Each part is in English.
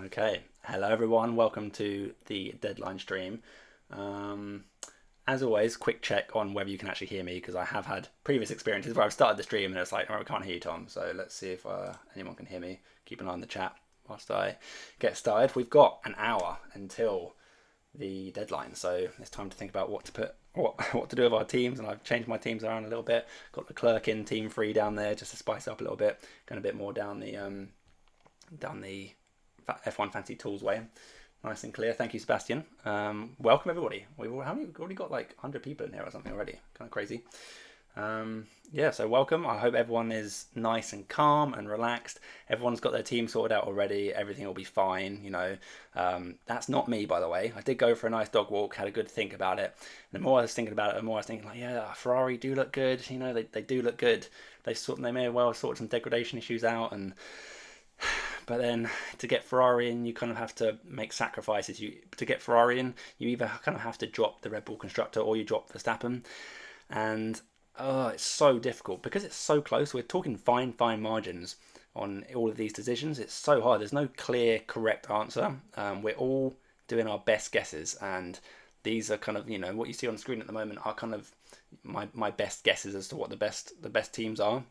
Okay, hello everyone, welcome to the deadline stream. Um, as always, quick check on whether you can actually hear me because I have had previous experiences where I've started the stream and it's like, oh, I can't hear you, Tom. So let's see if anyone can hear me. Keep an eye on the chat whilst I get started. We've got an hour until the deadline, so it's time to think about what to do with our teams. And I've changed my teams around a little bit. Got the clerk in team 3 down there just to spice it up a little bit. Going a bit more down the F1 Fancy Tools way. Nice and clear. Thank you, Sebastian. Welcome everybody. We've already got like 100 people in here or something already. Kind of crazy. Yeah, so welcome. I hope everyone is nice and calm and relaxed. Everyone's got their team sorted out already. Everything will be fine. That's not me, by the way. I did go for a nice dog walk, had a good think about it. And the more I was thinking about it, the more I was thinking like, yeah, Ferrari do look good. They do look good. They may well sort some degradation issues out, but then to get Ferrari in, you kind of have to make sacrifices. To get Ferrari in, you either kind of have to drop the Red Bull constructor or you drop Verstappen. And it's so difficult because it's so close. We're talking fine margins on all of these decisions. It's so hard. There's no clear, correct answer. We're all doing our best guesses, and these are kind of what you see on the screen at the moment are kind of my best guesses as to what the best teams are.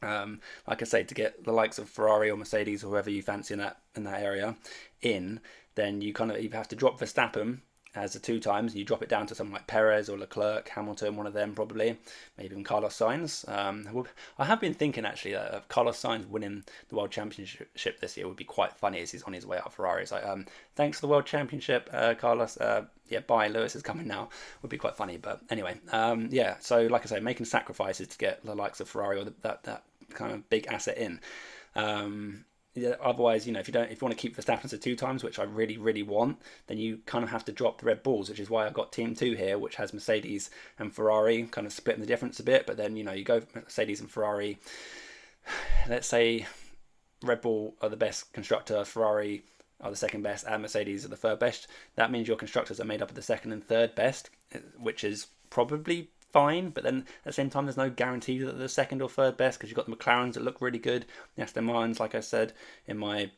Like I say, to get the likes of Ferrari or Mercedes or whoever you fancy in that area in, then you kind of either have to drop Verstappen as the 2 times, and you drop it down to someone like Perez or Leclerc, Hamilton, one of them probably, maybe even Carlos Sainz. I have been thinking actually that Carlos Sainz winning the World Championship this year would be quite funny as he's on his way out Ferrari. It's like, thanks for the World Championship, Carlos. Yeah, bye, Lewis is coming now. Would be quite funny, but anyway, yeah. So like I say, making sacrifices to get the likes of Ferrari or that kind of big asset in. Yeah, otherwise, if you want to keep Verstappen to 2 times, which I really want, then you kind of have to drop the Red Bulls, which is why I've got Team 2 here, which has Mercedes and Ferrari, kind of splitting the difference a bit. But then you go Mercedes and Ferrari. Let's say Red Bull are the best constructor, Ferrari are the second best, and Mercedes are the third best. That means your constructors are made up of the second and third best, which is probably fine, but then at the same time there's no guarantee that they're the second or third best because you've got the McLarens that look really good, the Aston Martins, like I said in my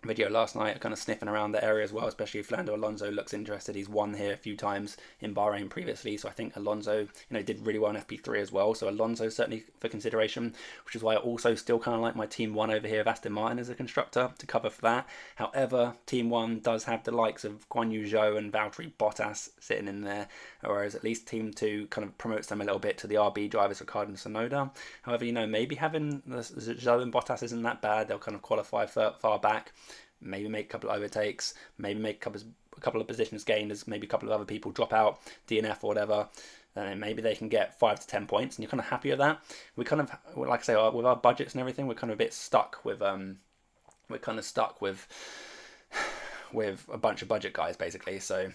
video last night, are kind of sniffing around the area as well, especially if Fernando Alonso looks interested. He's won here a few times in Bahrain previously, so I think Alonso did really well in FP3 as well, so Alonso certainly for consideration, which is why I also still kind of like my Team 1 over here of Aston Martin as a constructor to cover for that. However, Team 1 does have the likes of Guan Yu Zhou and Valtteri Bottas sitting in there, whereas at least Team 2 kind of promotes them a little bit to the RB drivers, Ricciardo and Tsunoda. However, maybe having the Zhou and Bottas isn't that bad. They'll kind of qualify far back, maybe make a couple of overtakes, maybe make a couple of positions gained as maybe a couple of other people drop out, DNF or whatever, and maybe they can get 5 to 10 points, and you're kind of happy with that. We kind of, like I say, with our budgets and everything, we're kind of a bit stuck with with a bunch of budget guys basically. So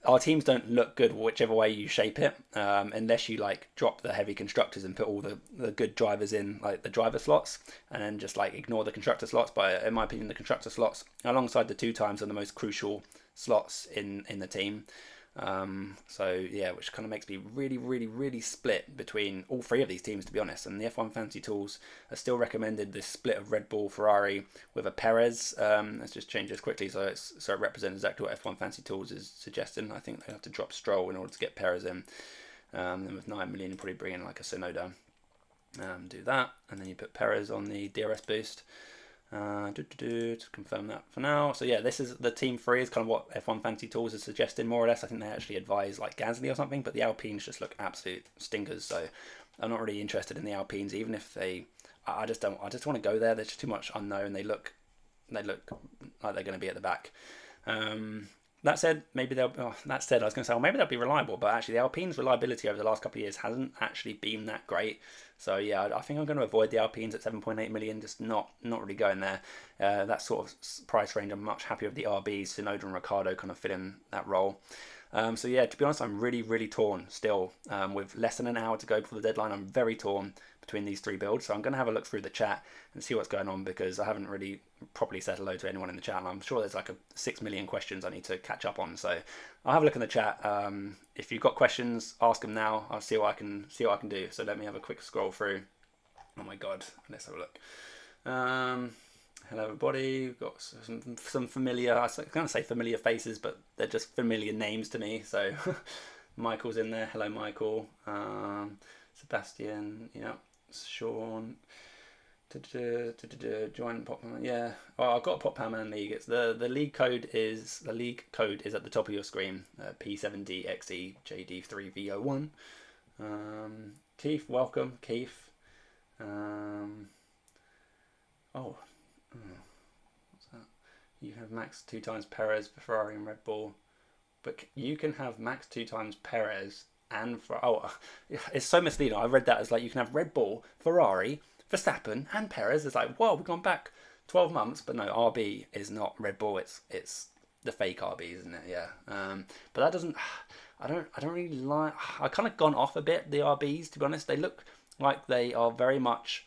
our teams don't look good whichever way you shape it, unless you drop the heavy constructors and put all the good drivers in the driver slots, and then just ignore the constructor slots. But in my opinion, the constructor slots alongside the 2 times are the most crucial slots in the team. So yeah, which kind of makes me really split between all 3 of these teams, to be honest. And the F1 Fancy Tools are still recommended this split of Red Bull, Ferrari with a Perez. Let's just change this quickly so it represents exactly what F1 Fancy Tools is suggesting. I think they have to drop Stroll in order to get Perez in. Then with 9 million, you probably bring in a Tsunoda. Do that, and then you put Perez on the DRS boost. To confirm that for now. So yeah, this is the Team 3 is kind of what F1 Fancy Tools is suggesting more or less. I think they actually advise Gasly or something, but the Alpines just look absolute stinkers. So I'm not really interested in the Alpines, even if I just want to go there. There's just too much unknown. They look like they're going to be at the back. That said, I was going to say, well, maybe they'll be reliable, but actually the Alpine's reliability over the last couple of years hasn't actually been that great. So yeah, I think I'm going to avoid the Alpines at 7.8 million, just not really going there. That sort of price range, I'm much happier with the RBs, Tsunoda and Ricciardo kind of fit in that role. So yeah, to be honest, I'm really torn still. With less than an hour to go before the deadline, I'm very torn between these 3 builds. So I'm going to have a look through the chat and see what's going on, because I haven't really properly said hello to anyone in the chat, and I'm sure there's 6 million questions I need to catch up on. So I'll have a look in the chat. If you've got questions, ask them now. I'll see what I can do. So let me have a quick scroll through. Oh my god, let's have a look. Hello everybody. We've got some familiar. I was going to say familiar faces, but they're just familiar names to me. So Michael's in there. Hello, Michael. Sebastian. Yeah. Sean. Join Pop Power Man. Yeah. Oh, I've got a Pop Power Man league. It's the league code is at the top of your screen. P7DXEJD3V01. Keith, welcome, Keith. Oh, what's that? You have max 2 times Perez, Ferrari, and Red Bull, but you can have max 2 times Perez and it's so misleading. I read that as like you can have Red Bull, Ferrari, Verstappen, and Perez. It's like, whoa, we've gone back 12 months, but no, RB is not Red Bull. It's the fake RB, isn't it? Yeah. But that doesn't. I don't really like. I kind of gone off a bit the RBs, to be honest. They look like they are very much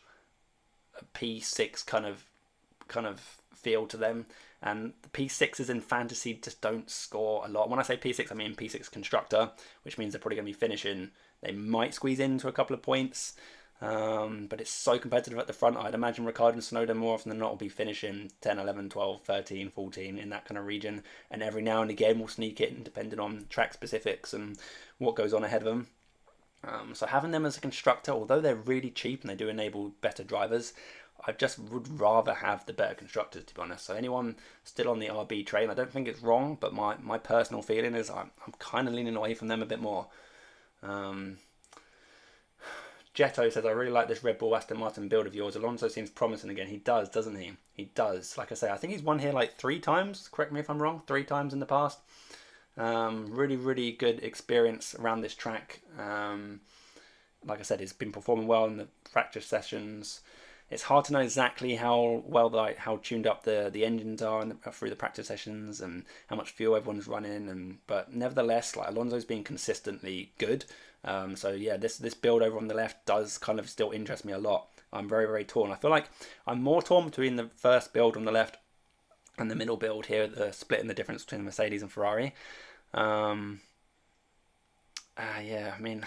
P6 kind of feel to them, and the P6s in fantasy just don't score a lot. When I say P6, I mean P6 constructor, which means they're probably going to be finishing. They might squeeze into a couple of points, but it's so competitive at the front. I'd imagine Ricciardo and Tsunoda more often than not will be finishing 10, 11, 12, 13, 14 in that kind of region, and every now and again will sneak in depending on track specifics and what goes on ahead of them. So having them as a constructor, although they're really cheap and they do enable better drivers, I just would rather have the better constructors, to be honest. So anyone still on the RB train, I don't think it's wrong, but my personal feeling is I'm kind of leaning away from them a bit more. Jetto says, I really like this Red Bull Aston Martin build of yours. Alonso seems promising again. He does, doesn't he? He does. Like I say, I think he's won here like 3 times. Correct me if I'm wrong. 3 times in the past. Really, really good experience around this track. Like I said, he's been performing well in the practice sessions. It's hard to know exactly how tuned up the engines are through the practice sessions and how much fuel everyone's running. But nevertheless, like Alonso's been consistently good. So yeah, this build over on the left does kind of still interest me a lot. I'm very, very torn. I feel like I'm more torn between the first build on the left and the middle build here, the split in the difference between the Mercedes and Ferrari. Yeah, I mean,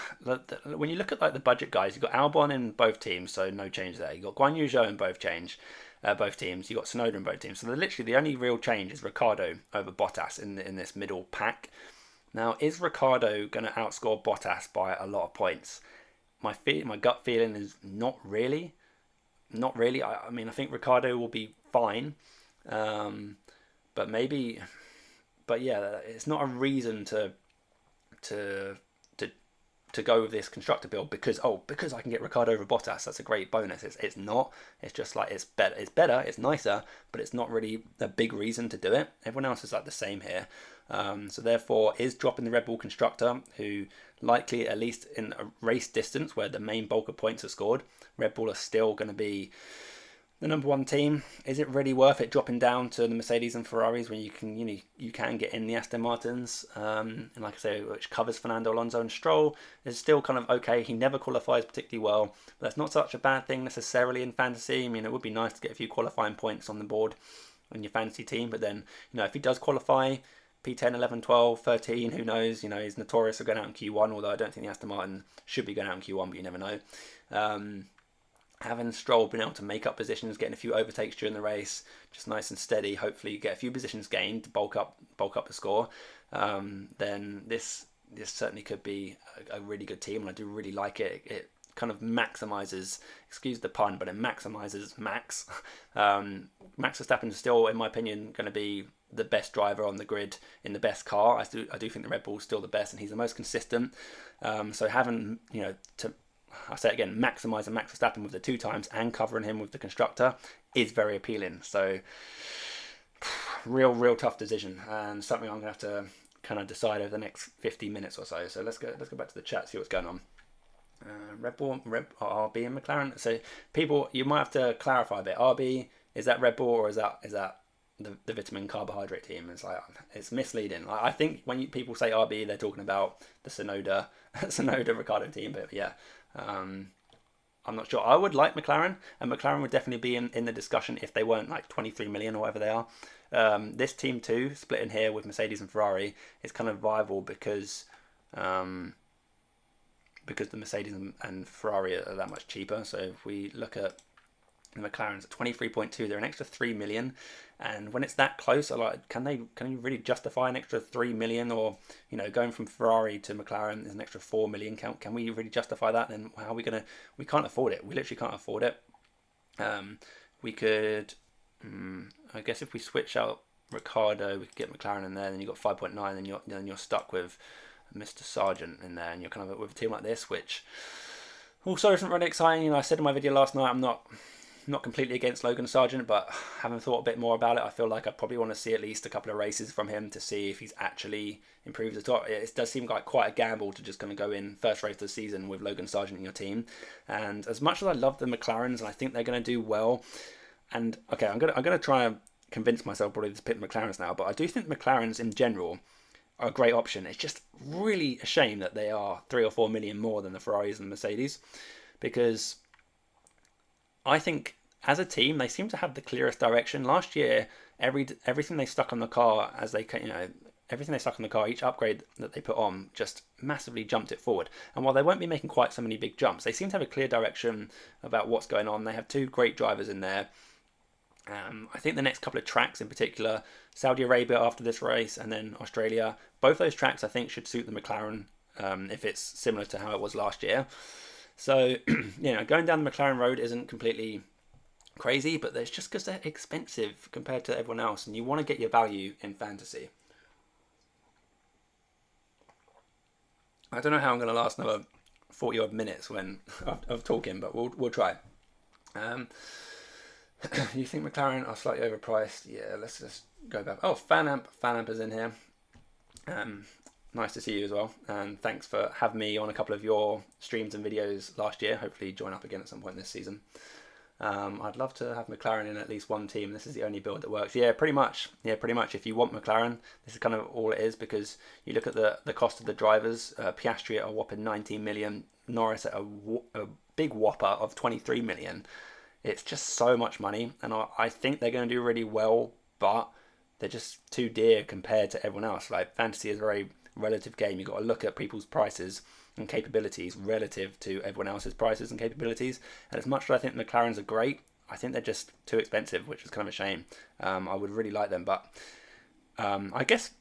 when you look at like the budget guys, you've got Albon in both teams, so no change there. You've got Guan Yu Zhou in both teams. You've got Tsunoda in both teams. So literally the only real change is Ricciardo over Bottas in this middle pack. Now, is Ricciardo going to outscore Bottas by a lot of points? My gut feeling is not really. Not really. I mean, I think Ricciardo will be fine, but maybe. But yeah, it's not a reason to go with this constructor build because I can get Ricciardo over Bottas. That's a great bonus. It's not. It's just like it's better. It's better. It's nicer, but it's not really a big reason to do it. Everyone else is like the same here. So therefore, is dropping the Red Bull constructor, who likely at least in a race distance where the main bulk of points are scored, Red Bull are still going to be the number 1 team. Is it really worth it dropping down to the Mercedes and Ferraris when you can get in the Aston Martins? And like I say, which covers Fernando Alonso and Stroll, is still kind of okay. He never qualifies particularly well, but that's not such a bad thing necessarily in fantasy. I mean, it would be nice to get a few qualifying points on the board on your fantasy team, but then if he does qualify P10, 11, 12, 13, who knows? He's notorious for going out in Q1, although I don't think the Aston Martin should be going out in Q1, but you never know. Having Stroll been able to make up positions, getting a few overtakes during the race, just nice and steady. Hopefully, you get a few positions gained to bulk up the score. Then this certainly could be a really good team, and I do really like it. It kind of maximizes, excuse the pun, but it maximizes Max. Max Verstappen is still, in my opinion, going to be the best driver on the grid in the best car. I do think the Red Bull is still the best, and he's the most consistent. So having I'll say it again, maximising Max Verstappen with the 2 times and covering him with the constructor is very appealing. So, real tough decision, and something I'm going to have to kind of decide over the next 50 minutes or so. So let's go back to the chat, see what's going on. Red Bull, RB and McLaren. So people, you might have to clarify a bit. RB, is that Red Bull or is that the vitamin carbohydrate team? It's misleading. I think when people say RB, they're talking about the Tsunoda Ricciardo team, but yeah. I'm not sure. I would like McLaren, and McLaren would definitely be in the discussion if they weren't like 23 million or whatever they are. This team too, split in here with Mercedes and Ferrari, is kind of viable because the Mercedes and Ferrari are that much cheaper. So if we look at The McLaren's at 23.2. They're an extra 3 million. And when it's that close, I like, can you really justify an extra 3 million? Or, going from Ferrari to McLaren is an extra 4 million. Can we really justify that? Then how are we going to, we can't afford it. We literally can't afford it. We could, I guess if we switch out Ricardo, we could get McLaren in there, then you've got 5.9, then you're stuck with Mr. Sargent in there, and you're kind of with a team like this, which also isn't really exciting. I said in my video last night, I'm not completely against Logan Sargent, but having thought a bit more about it, I feel like I probably want to see at least a couple of races from him to see if he's actually improved at all. It does seem like quite a gamble to just kind of go in first race of the season with Logan Sargent in your team. And as much as I love the McLarens and I think they're going to do well, and okay, I'm gonna try and convince myself probably to pick McLarens now, but I do think McLarens in general are a great option. It's just really a shame that they are 3 or 4 million more than the Ferraris and the Mercedes, because I think as a team they seem to have the clearest direction. Last year, everything they stuck on the car everything they stuck on the car, each upgrade that they put on just massively jumped it forward. And while they won't be making quite so many big jumps, they seem to have a clear direction about what's going on. They have 2 great drivers in there. I think the next couple of tracks in particular, Saudi Arabia after this race and then Australia, both those tracks I think should suit the McLaren if it's similar to how it was last year. So, going down the McLaren road isn't completely crazy, but it's just because they're expensive compared to everyone else, and you want to get your value in fantasy. I don't know how I'm going to last another 40 odd minutes of talking, but we'll try. You think McLaren are slightly overpriced? Yeah, let's just go back. Oh, Fanamp is in here. Nice to see you as well, and thanks for having me on a couple of your streams and videos last year. Hopefully join up again at some point this season. I'd love to have McLaren in at least one team. This is the only build that works. Yeah, pretty much. If you want McLaren, this is kind of all it is, because you look at the cost of the drivers. Piastri at a whopping 19 million, Norris at a big whopper of 23 million. It's just so much money, and I think they're going to do really well, but they're just too dear compared to everyone else. Like, fantasy is a very relative game. You've got to look at people's prices and capabilities relative to everyone else's prices and capabilities. And as much as I think McLarens are great, I think they're just too expensive, which is kind of a shame. I would really like them, but I guess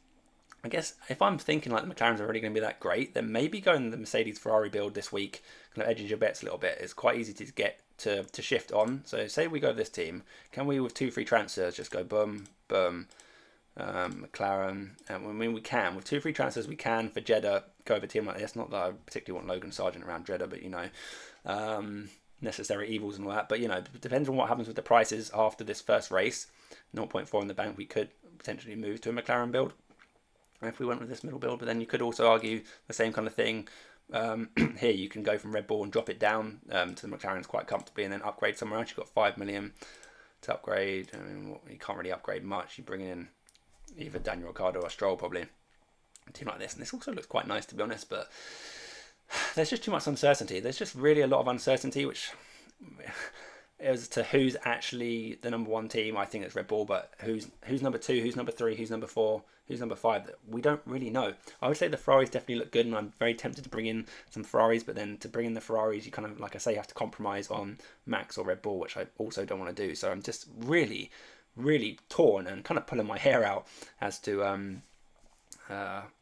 if I'm thinking like the McLarens are really going to be that great, then maybe going the Mercedes Ferrari build this week kind of edges your bets a little bit. It's quite easy to get to shift on. So say we go this team, can we with 2 free transfers just go boom, boom, McLaren? And I mean, we can with 2 free transfers. We can for Jeddah go over a team like this. Not that I particularly want Logan Sargent around Jeddah, but necessary evils and all that. But it depends on what happens with the prices after this first race. 0.4 in the bank, we could potentially move to a McLaren build if we went with this middle build. But then you could also argue the same kind of thing. Here you can go from Red Bull and drop it down to the McLarens quite comfortably, and then upgrade somewhere else. You've got 5 million to upgrade. I mean, you can't really upgrade much. You bring in either Daniel Ricciardo or Stroll probably, a team like this. And this also looks quite nice, to be honest, but there's just too much uncertainty. There's just really a lot of uncertainty, which as to who's actually the number 1 team. I think it's Red Bull, but who's number 2, who's number 3, who's number 4, who's number 5, we don't really know. I would say the Ferraris definitely look good, and I'm very tempted to bring in some Ferraris, but then to bring in the Ferraris, you kind of, like I say, have to compromise on Max or Red Bull, which I also don't want to do. So I'm just really, really torn and kind of pulling my hair out as to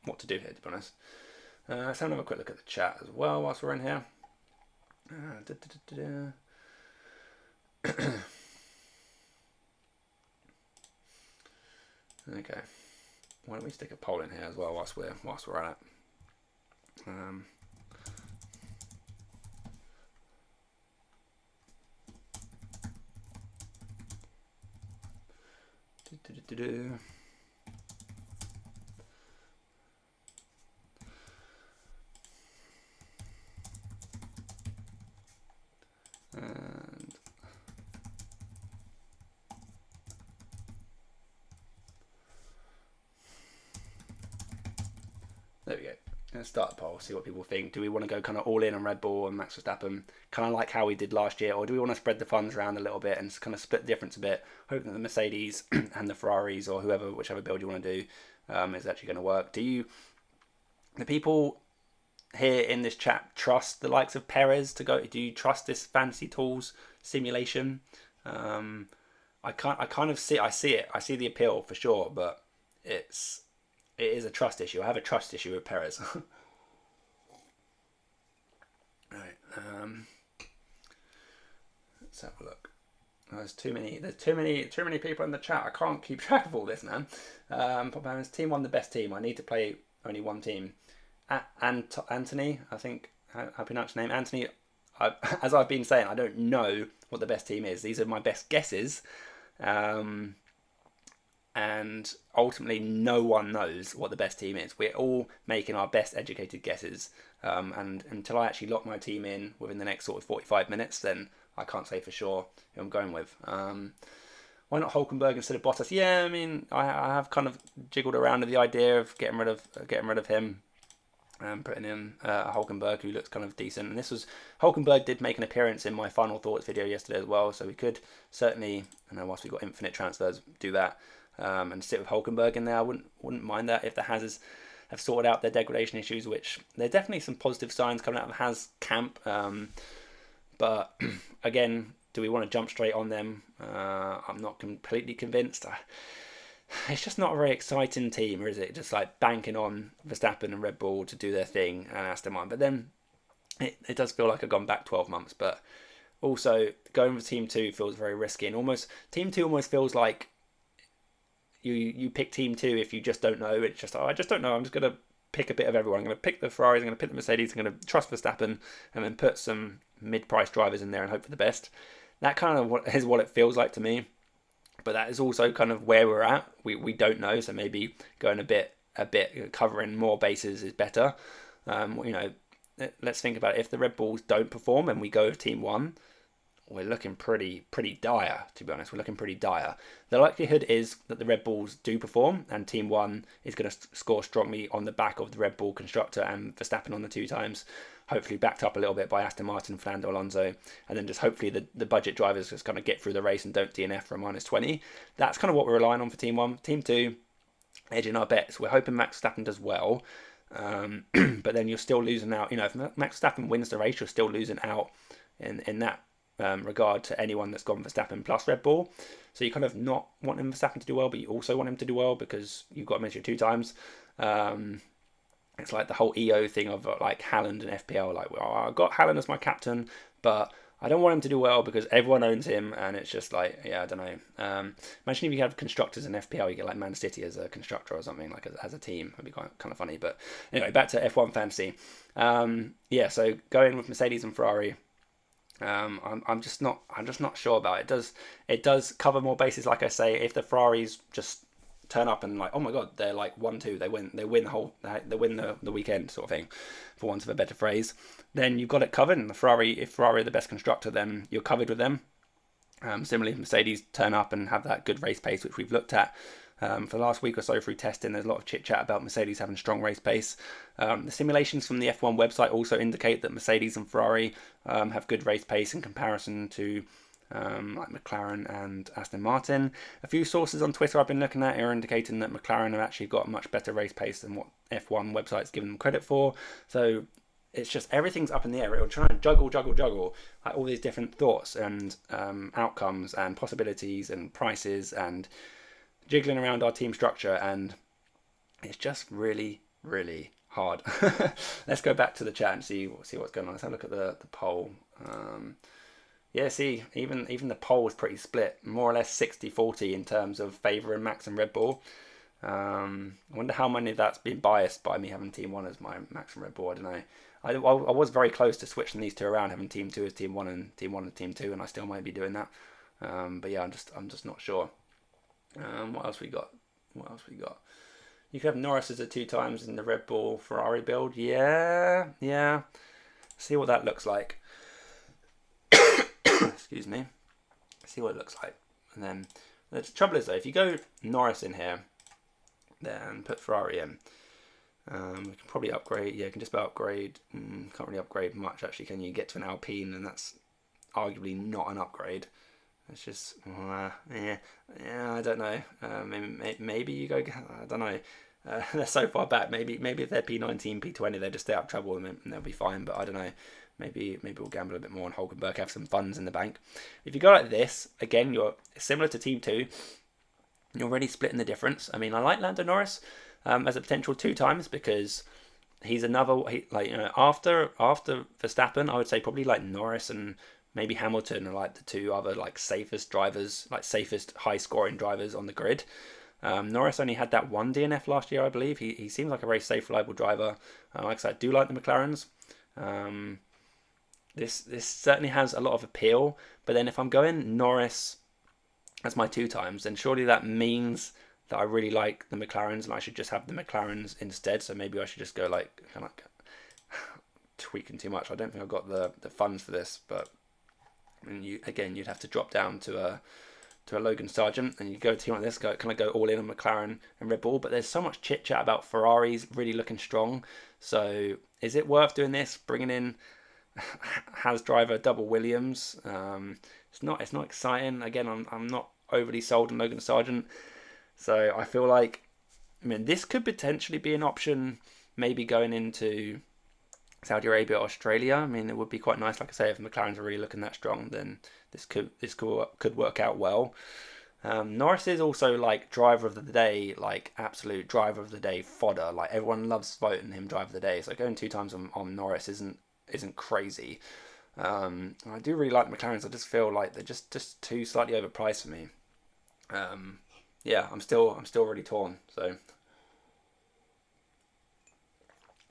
what to do here, to be honest. Let's have another quick look at the chat as well whilst we're in here. Okay, why don't we stick a poll in here as well whilst we're at it. And there we go. Let's start the poll, see what people think. Do we want to go kind of all in on Red Bull and Max Verstappen, kind of like how we did last year, or do we want to spread the funds around a little bit and kind of split the difference a bit, hoping that the Mercedes and the Ferraris or whichever build you want to do is actually going to work? The people here in this chat trust the likes of Perez to go? Do you trust this fantasy tools simulation? I kind of see it. I see the appeal for sure, but it is a trust issue. I have a trust issue with Perez. Right. Let's have a look. There's too many people in the chat. I can't keep track of all this, man. Is team one the best team? I need to play only one team. Anthony, I think how pronounce your name, Anthony. As I've been saying, I don't know what the best team is. These are my best guesses, and ultimately, no one knows what the best team is. We're all making our best educated guesses, and until I actually lock my team in within the next sort of 45 minutes, then I can't say for sure who I'm going with. Why not Hulkenberg instead of Bottas? Yeah, I mean, I have kind of jiggled around with the idea of getting rid of him and putting in Hulkenberg, who looks kind of decent. And Hulkenberg did make an appearance in my final thoughts video yesterday as well, so we could certainly, whilst we've got infinite transfers, do that and sit with Hulkenberg in there. I wouldn't mind that if the Haas have sorted out their degradation issues, which there are definitely some positive signs coming out of the Haas camp. But again, do we want to jump straight on them? I'm not completely convinced. It's just not a very exciting team, or is it? Just like banking on Verstappen and Red Bull to do their thing and Aston Martin. But then it does feel like I've gone back 12 months. But also going with Team 2 feels very risky, and Team 2 almost feels like you pick Team 2 if you just don't know. It's just, I just don't know. I'm just going to pick a bit of everyone. I'm going to pick the Ferraris, I'm going to pick the Mercedes, I'm going to trust Verstappen, and then put some mid-price drivers in there and hope for the best. That kind of is what it feels like to me. But that is also kind of where we're at. We don't know, so maybe going a bit covering more bases is better. Let's think about it. If the Red Bulls don't perform and we go with Team 1, we're looking pretty dire, to be honest. We're looking pretty dire. The likelihood is that the Red Bulls do perform and Team 1 is going to score strongly on the back of the Red Bull constructor and Verstappen on the 2 times, hopefully backed up a little bit by Aston Martin, Fernando Alonso, and then just hopefully the budget drivers just kind of get through the race and don't DNF for a -20. That's kind of what we're relying on for Team 1. Team 2, edging our bets. We're hoping Max Verstappen does well, but then you're still losing out. If Max Verstappen wins the race, you're still losing out in that regard to anyone that's gone Verstappen plus Red Bull. So you kind of not want Verstappen to do well, but you also want him to do well because you've got him into 2 times. It's like the whole EO thing of like Haaland and FPL. Like, well, I got Haaland as my captain, but I don't want him to do well because everyone owns him, and it's just like, yeah, I don't know. Imagine if you have constructors in FPL, you get like Man City as a constructor or something, like as a team. It'd be kind of funny. But anyway, back to F1 fantasy. So going with Mercedes and Ferrari. I'm just not sure about it. It does cover more bases, like I say. If the Ferraris just turn up and like, oh my god, they're like 1-2, they win the weekend sort of thing, for want of a better phrase, then you've got it covered. And if Ferrari are the best constructor, then you're covered with them. Similarly, if Mercedes turn up and have that good race pace, which we've looked at for the last week or so through testing, there's a lot of chit chat about Mercedes having strong race pace. The simulations from the F1 website also indicate that Mercedes and Ferrari have good race pace in comparison to like McLaren and Aston Martin. A few sources on Twitter I've been looking at are indicating that McLaren have actually got a much better race pace than what F1 website's given them credit for. So it's just everything's up in the air. It'll try and juggle like all these different thoughts and outcomes and possibilities and prices and jiggling around our team structure, and it's just really hard. Let's go back to the chat and see what's going on. Let's have a look at the poll. See, even the poll is pretty split, more or less 60-40 in terms of favouring Max and Red Bull. I wonder how many of that's been biased by me having Team 1 as my Max and Red Bull. I don't know. I was very close to switching these 2 around, having Team 2 as Team 1 and Team 1 as Team 2, and I still might be doing that. But yeah, I'm just not sure. What else we got? You could have Norris as a 2 times in the Red Bull Ferrari build. Yeah. See what that looks like. Excuse me. See what it looks like. And then the trouble is though, if you go Norris in here, then put Ferrari in, we can probably upgrade. Yeah, you can just about upgrade. Can't really upgrade much actually. Can you get to an Alpine? And that's arguably not an upgrade. It's just, I don't know. Maybe you go, I don't know. They're so far back. Maybe if they're P19, P20, they just stay out of trouble and they'll be fine. But I don't know. maybe we'll gamble a bit more on Hulkenberg, have some funds in the bank. If you go like this, again, you're similar to Team 2. You're already splitting the difference. I mean, I like Lando Norris as a potential 2 times because he's another, after Verstappen, I would say probably like Norris and maybe Hamilton are like the 2 other like safest drivers, like safest high scoring drivers on the grid. Norris only had that 1 DNF last year, I believe. He seems like a very safe, reliable driver. Like I said, I do like the McLarens. This certainly has a lot of appeal. But then if I'm going Norris as my 2 times, then surely that means that I really like the McLarens and I should just have the McLarens instead. So maybe I should just go like kind of like tweaking too much. I don't think I've got the funds for this, but I mean, you'd have to drop down to a Logan Sargent, and you go a team like this, kind of go all in on McLaren and Red Bull. But there's so much chit chat about Ferraris really looking strong. So is it worth doing this? Bringing in Has driver double Williams. It's not exciting. Again, I'm not overly sold on Logan Sargent. So I feel like, I mean, this could potentially be an option. Maybe going into Saudi Arabia, Australia. I mean, it would be quite nice. Like I say, if McLaren's are really looking that strong, then this could work out well. Norris is also like driver of the day, like absolute driver of the day fodder. Like everyone loves voting him driver of the day. So going 2 times on Norris isn't crazy. I do really like the McLarens. I just feel like they're just too slightly overpriced for me. Yeah, I'm still really torn. So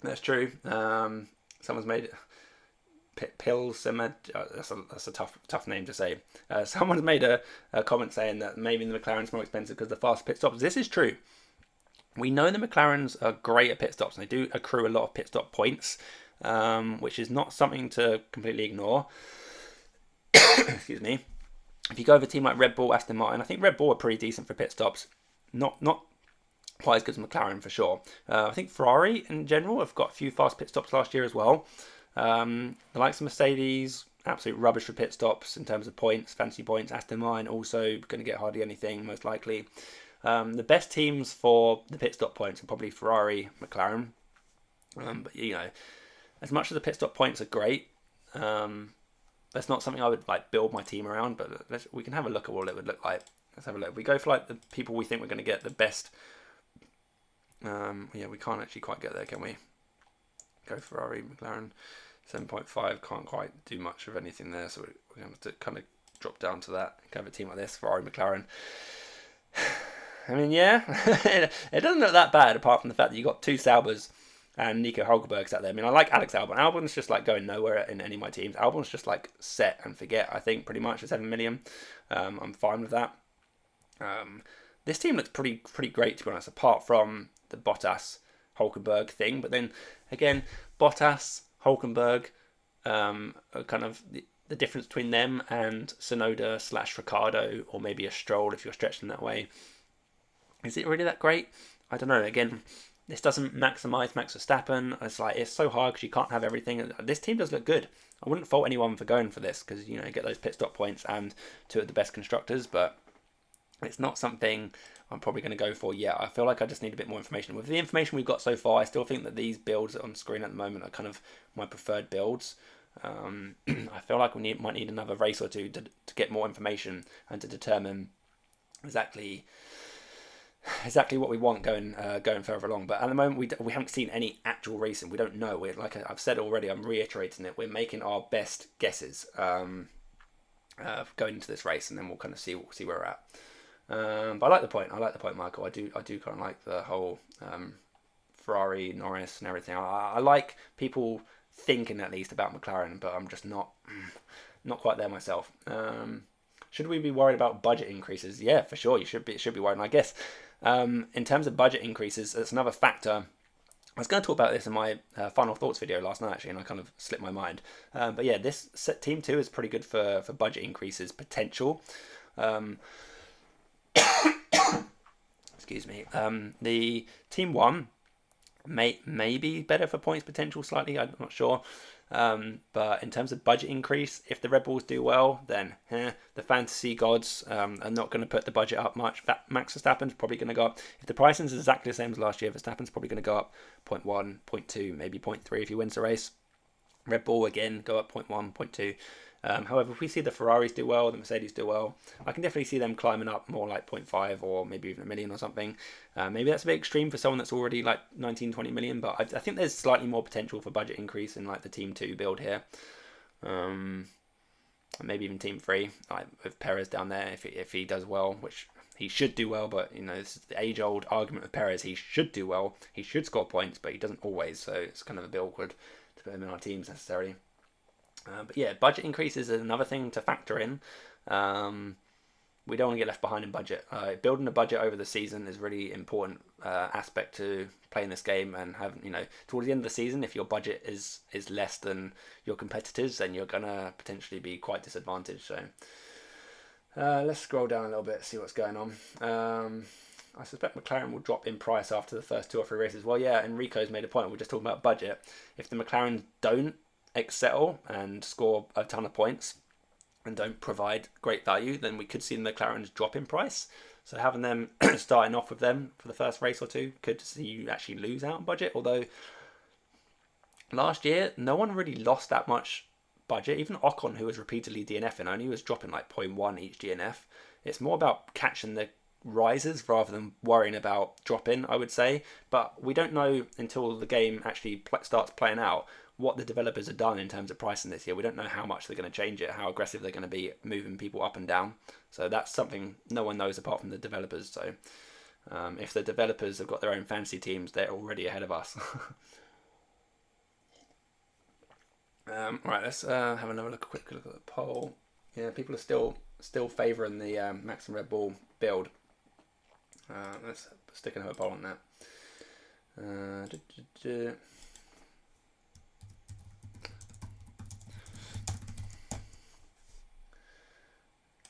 that's true. Someone's made it. Pilsemed, that's a tough name to say. Someone's made a comment saying that maybe the McLaren's more expensive because the fast pit stops. This is true. We know the McLarens are great at pit stops and they do accrue a lot of pit stop points, which is not something to completely ignore. Excuse me. If you go over a team like Red Bull, Aston Martin, I think Red Bull are pretty decent for pit stops. Not quite as good as McLaren for sure. I think Ferrari in general have got a few fast pit stops last year as well. The likes of Mercedes, absolute rubbish for pit stops in terms of points, fancy points. Aston Martin also going to get hardly anything, most likely. The best teams for the pit stop points are probably Ferrari, McLaren. But as much as the pit stop points are great, that's not something I would like build my team around. But we can have a look at what it would look like. Let's have a look. If we go for like the people we think we're going to get the best. We can't actually quite get there, can we? Go Ferrari, McLaren, 7.5. Can't quite do much of anything there, so we're going to have to kind of drop down to that. Have a team like this, Ferrari, McLaren. I mean, yeah, it doesn't look that bad, apart from the fact that you got 2 Saubers and Nico Hulkenberg's out there. I mean, I like Alex Albon. Albon's just like going nowhere in any of my teams. Albon's just like set and forget, I think, pretty much at 7 million. I'm fine with that. This team looks pretty great, to be honest, apart from the Bottas Hulkenberg thing. But then again, Bottas, Hulkenberg, are kind of the difference between them and Tsunoda / Ricciardo, or maybe a Stroll if you're stretching that way. Is it really that great? I don't know. Again, this doesn't maximise Max Verstappen. It's so hard because you can't have everything. This team does look good. I wouldn't fault anyone for going for this because you get those pit stop points and 2 of the best constructors, but it's not something I'm probably going to go for yet. I feel like I just need a bit more information. With the information we've got so far, I still think that these builds on screen at the moment are kind of my preferred builds. I feel like we might need another race or 2 to get more information and to determine exactly what we want going further along. But at the moment, we haven't seen any actual racing. We don't know. Like I've said already, I'm reiterating it. We're making our best guesses going into this race, and then we'll kind of see where we're at. But I like the point. Michael. I do kind of like the whole Ferrari, Norris, and everything. I like people thinking at least about McLaren, but I'm just not quite there myself. Should we be worried about budget increases? Yeah, for sure. You should be worried. And I guess in terms of budget increases, that's another factor. I was going to talk about this in my final thoughts video last night, actually, and I kind of slipped my mind. But yeah, this Team 2 is pretty good for budget increases potential. Excuse me. The Team 1 may be better for points potential slightly. I'm not sure. But in terms of budget increase, if the Red Bulls do well, then the fantasy gods are not going to put the budget up much. Max Verstappen's probably going to go up. If the pricing is exactly the same as last year, Verstappen's probably going to go up 0.1, 0.2, maybe 0.3 if he wins the race. Red Bull again go up 0.1, 0.2. However, if we see the Ferraris do well, the Mercedes do well, I can definitely see them climbing up more like 0.5 or maybe even a million or something. Maybe that's a bit extreme for someone that's already like 19, 20 million, but I think there's slightly more potential for budget increase in like the Team 2 build here. Maybe even Team 3, like with Perez down there, if he does well, which he should do well, but you know, this is the age-old argument with Perez. He should do well, he should score points, but he doesn't always, so it's kind of a bit awkward to put him in our teams necessarily. But yeah, budget increases is another thing to factor in. We don't want to get left behind in budget. Building a budget over the season is really important aspect to playing this game, and having, you know, towards the end of the season, if your budget is less than your competitors, then you're gonna potentially be quite disadvantaged. So let's scroll down a little bit, see what's going on. I suspect McLaren will drop in price after the first 2 or 3 races. Well, yeah, Enrico's made a point. We're just talking about budget. If the McLarens don't excel and score a ton of points and don't provide great value, then we could see the McLarens drop in price. So having them starting off with them for the first race or 2 could see you actually lose out on budget. Although last year, no one really lost that much budget. Even Ocon, who was repeatedly DNFing, only was dropping like 0.1 each DNF. It's more about catching the rises rather than worrying about dropping, I would say. But we don't know until the game actually starts playing out what the developers have done in terms of pricing this year. We don't know how much they're going to change it, how aggressive they're going to be moving people up and down. So that's something no one knows apart from the developers. So if the developers have got their own fantasy teams, they're already ahead of us. Right, let's have another quick look at the poll. Yeah, people are still favouring the Max and Red Bull build. Let's stick another poll on that.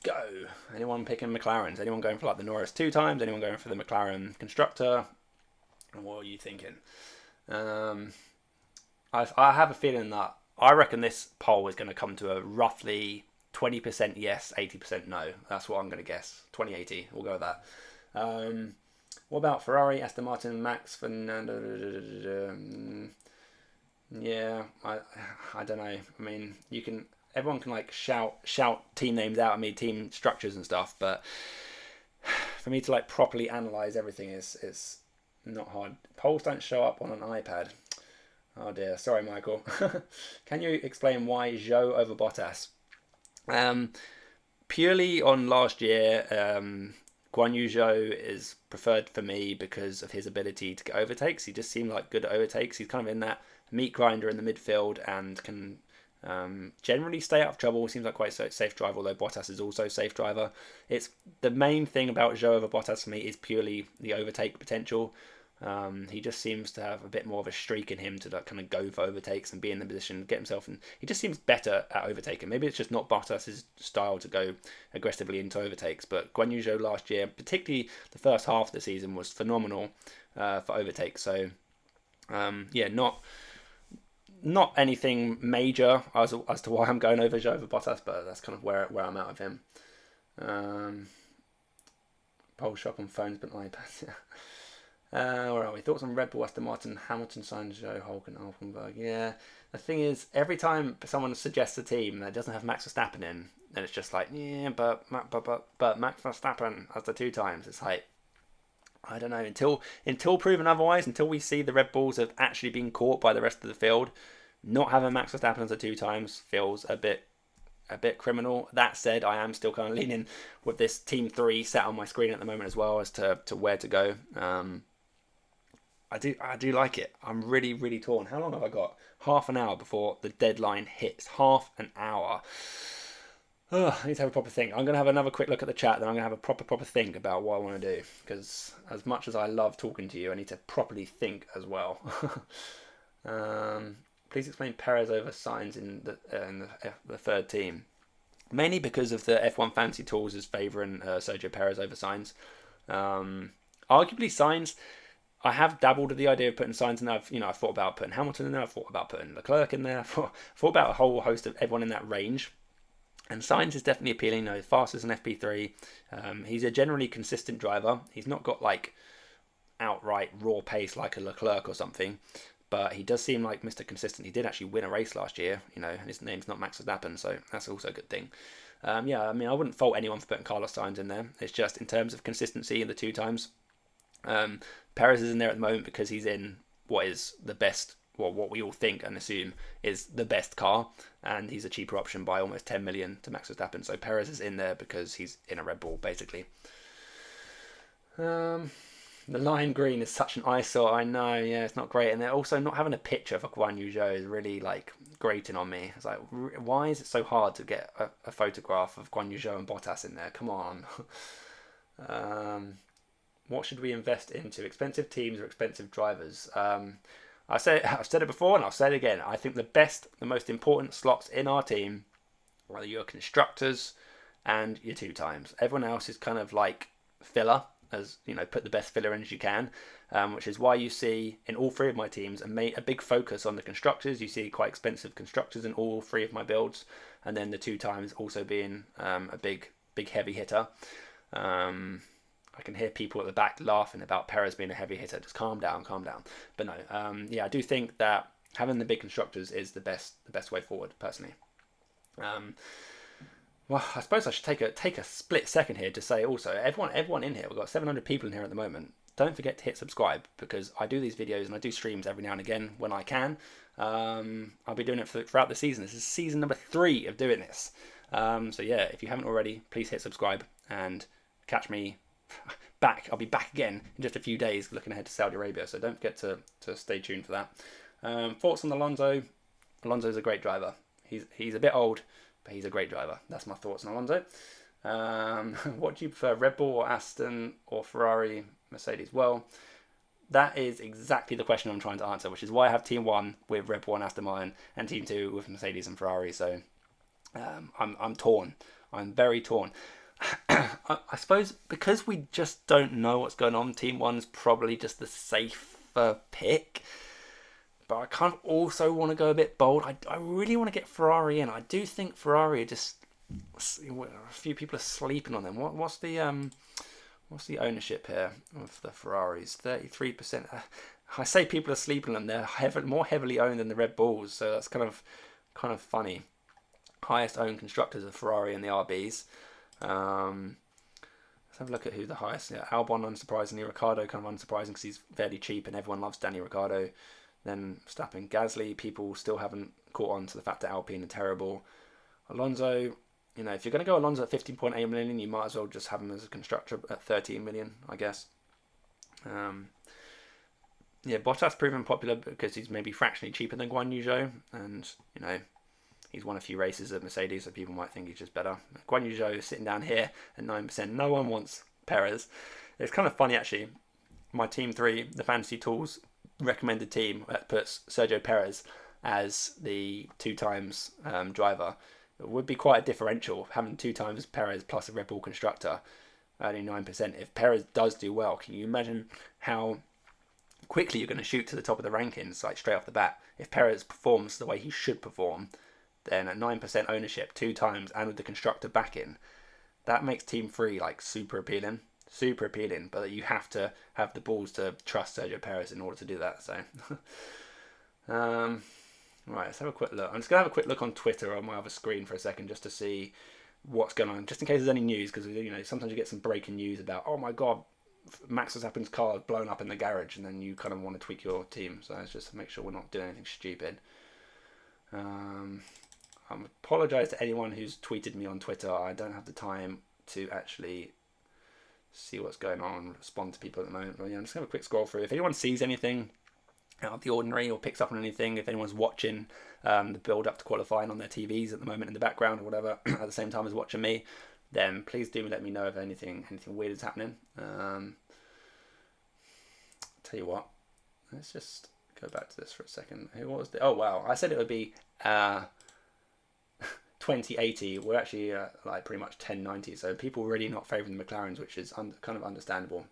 Go. Anyone picking McLarens? Anyone going for like the Norris 2 times? Anyone going for the McLaren constructor? And what are you thinking? I have a feeling that I reckon this poll is going to come to a roughly 20% yes, 80% no. That's what I'm going to guess. 20-80. We'll go with that. What about Ferrari, Aston Martin, Max, Fernando? Yeah, I don't know. I mean, everyone can like shout team names out at me, team structures and stuff, but for me to like properly analyze everything is not hard. Polls don't show up on an iPad. Oh dear, sorry Michael. Can you explain why Zhou over Bottas? Purely on last year, Guan Yu Zhou is preferred for me because of his ability to get overtakes. He just seemed like good at overtakes. He's kind of in that meat grinder in the midfield and can generally stay out of trouble. Seems like quite a safe driver, although Bottas is also a safe driver. It's the main thing about Zhou over Bottas for me is purely the overtake potential. He just seems to have a bit more of a streak in him to like kind of go for overtakes and be in the position, get himself in. He just seems better at overtaking. Maybe it's just not Bottas's style to go aggressively into overtakes, but Guan Yu Zhou last year, particularly the first half of the season, was phenomenal for overtakes. So yeah, not anything major as to why I'm going over Zhou over Bottas, but that's kind of where I'm at with him. Poll shop on phones but iPads. Where are we? Thoughts on Red Bull, Aston Martin, Hamilton, Sainz, Zhou, Hulken, Hulkenberg. Yeah, the thing is, every time someone suggests a team that doesn't have Max Verstappen in, then it's just like, yeah, but Max Verstappen as the 2 times. It's like, I don't know, until proven otherwise, until we see the Red Bulls have actually been caught by the rest of the field, not having Max Verstappen as the 2 times feels a bit criminal. That said, I am still kind of leaning with this Team 3 set on my screen at the moment as well as to where to go. I do like it. I'm really, really torn. How long have I got? Half an hour before the deadline hits. Half an hour. Oh, I need to have a proper think. I'm going to have another quick look at the chat, then I'm going to have a proper think about what I want to do. Because as much as I love talking to you, I need to properly think as well. Please explain Perez over Sainz in the third team. Mainly because of the F1 Fantasy Tools is favouring Sergio Perez over Sainz. Arguably Sainz, I have dabbled with the idea of putting Sainz in there. I've thought about putting Hamilton in there. I've thought about putting Leclerc in there. I've thought about a whole host of everyone in that range. And Sainz is definitely appealing. Fast as an FP3. He's a generally consistent driver. He's not got like outright raw pace like a Leclerc or something. but he does seem like Mr. Consistent. He did actually win a race last year, you know, and his name's not Max Verstappen, so that's also a good thing. Yeah, I mean, I wouldn't fault anyone for putting Carlos Sainz in there. It's just in terms of consistency in the 2 times. Perez is in there at the moment because he's in what is the best, well, what we all think and assume is the best car, and he's a cheaper option by almost 10 million to Max Verstappen. So Perez is in there because he's in a Red Bull, basically. The lime green is such an eyesore. I know, yeah, it's not great, and they're also not having a picture for Guan Yu Zhou is really like grating on me. It's like, why is it so hard to get a photograph of Guan Yu Zhou and Bottas in there? Come on. What should we invest into? Expensive teams or expensive drivers? I've said it before and I'll say it again. I think the most important slots in our team are your constructors and your 2 times. Everyone else is kind of like filler, as you know, put the best filler in as you can, which is why you see in all 3 of my teams a big focus on the constructors. You see quite expensive constructors in all 3 of my builds, and then the 2 times also being a big heavy hitter. I can hear people at the back laughing about Perez being a heavy hitter. Just calm down. But no, yeah, I do think that having the big constructors is the best way forward, personally. Well, I suppose I should take a split second here to say also, everyone in here, we've got 700 people in here at the moment. Don't forget to hit subscribe, because I do these videos and I do streams every now and again when I can. I'll be doing it throughout the season. This is season number 3 of doing this. So yeah, if you haven't already, please hit subscribe and catch me back. I'll be back again in just a few days, looking ahead to Saudi Arabia. So don't forget to stay tuned for that. Thoughts on Alonso? Alonso's a great driver. He's a bit old, but he's a great driver. That's my thoughts on Alonso. What do you prefer, Red Bull or Aston or Ferrari, Mercedes? Well, that is exactly the question I'm trying to answer, which is why I have Team 1 with Red Bull and Aston Martin and Team 2 with Mercedes and Ferrari. So I'm torn. I'm very torn. I suppose because we just don't know what's going on, Team 1's probably just the safer pick. But I kind of also want to go a bit bold. I really want to get Ferrari in. I do think Ferrari are just... A few people are sleeping on them. What's the ownership here of the Ferraris? 33%. I say people are sleeping on them. They're more heavily owned than the Red Bulls, so that's kind of funny. Highest owned constructors are Ferrari and the RBs. Let's have a look at who the highest. Yeah, Albon, unsurprisingly. Ricciardo, kind of unsurprising because he's fairly cheap and everyone loves Danny Ricciardo. Then Verstappen, Gasly. People still haven't caught on to the fact that Alpine are terrible. Alonso, you know, if you're going to go Alonso at 15.8 million, you might as well just have him as a constructor at 13 million, I guess. Yeah, Bottas proven popular because he's maybe fractionally cheaper than Guan Yu Zhou, and you know, he's won a few races at Mercedes, so people might think he's just better. Guan Yu Zhou is sitting down here at 9%. No one wants Perez. It's kind of funny actually. My Team 3, the Fantasy Tools recommended team, that puts Sergio Perez as the 2 times driver. It would be quite a differential having 2 times Perez plus a Red Bull constructor, only 9%. If Perez does do well, can you imagine how quickly you're going to shoot to the top of the rankings, like straight off the bat? If Perez performs the way he should perform, then at 9% ownership 2 times and with the constructor backing, that makes Team 3 like super appealing. But you have to have the balls to trust Sergio Perez in order to do that. So, right, let's have a quick look. I'm just gonna have a quick look on Twitter on my other screen for a second, just to see what's going on, just in case there's any news, because you know sometimes you get some breaking news about, oh my god, Max Verstappen's car is blown up in the garage, and then you kind of want to tweak your team. So let's just make sure we're not doing anything stupid. I apologise to anyone who's tweeted me on Twitter. I don't have the time to actually see what's going on and respond to people at the moment. But yeah, I'm just going to have a quick scroll through. If anyone sees anything out of the ordinary or picks up on anything, if anyone's watching the build up to qualifying on their TVs at the moment in the background or whatever at the same time as watching me, then please do let me know if anything weird is happening. Tell you what, let's just go back to this for a second. What was the... Oh wow, I said it would be 2080. We're actually like pretty much 1090, so people really not favouring the McLarens, which is kind of understandable.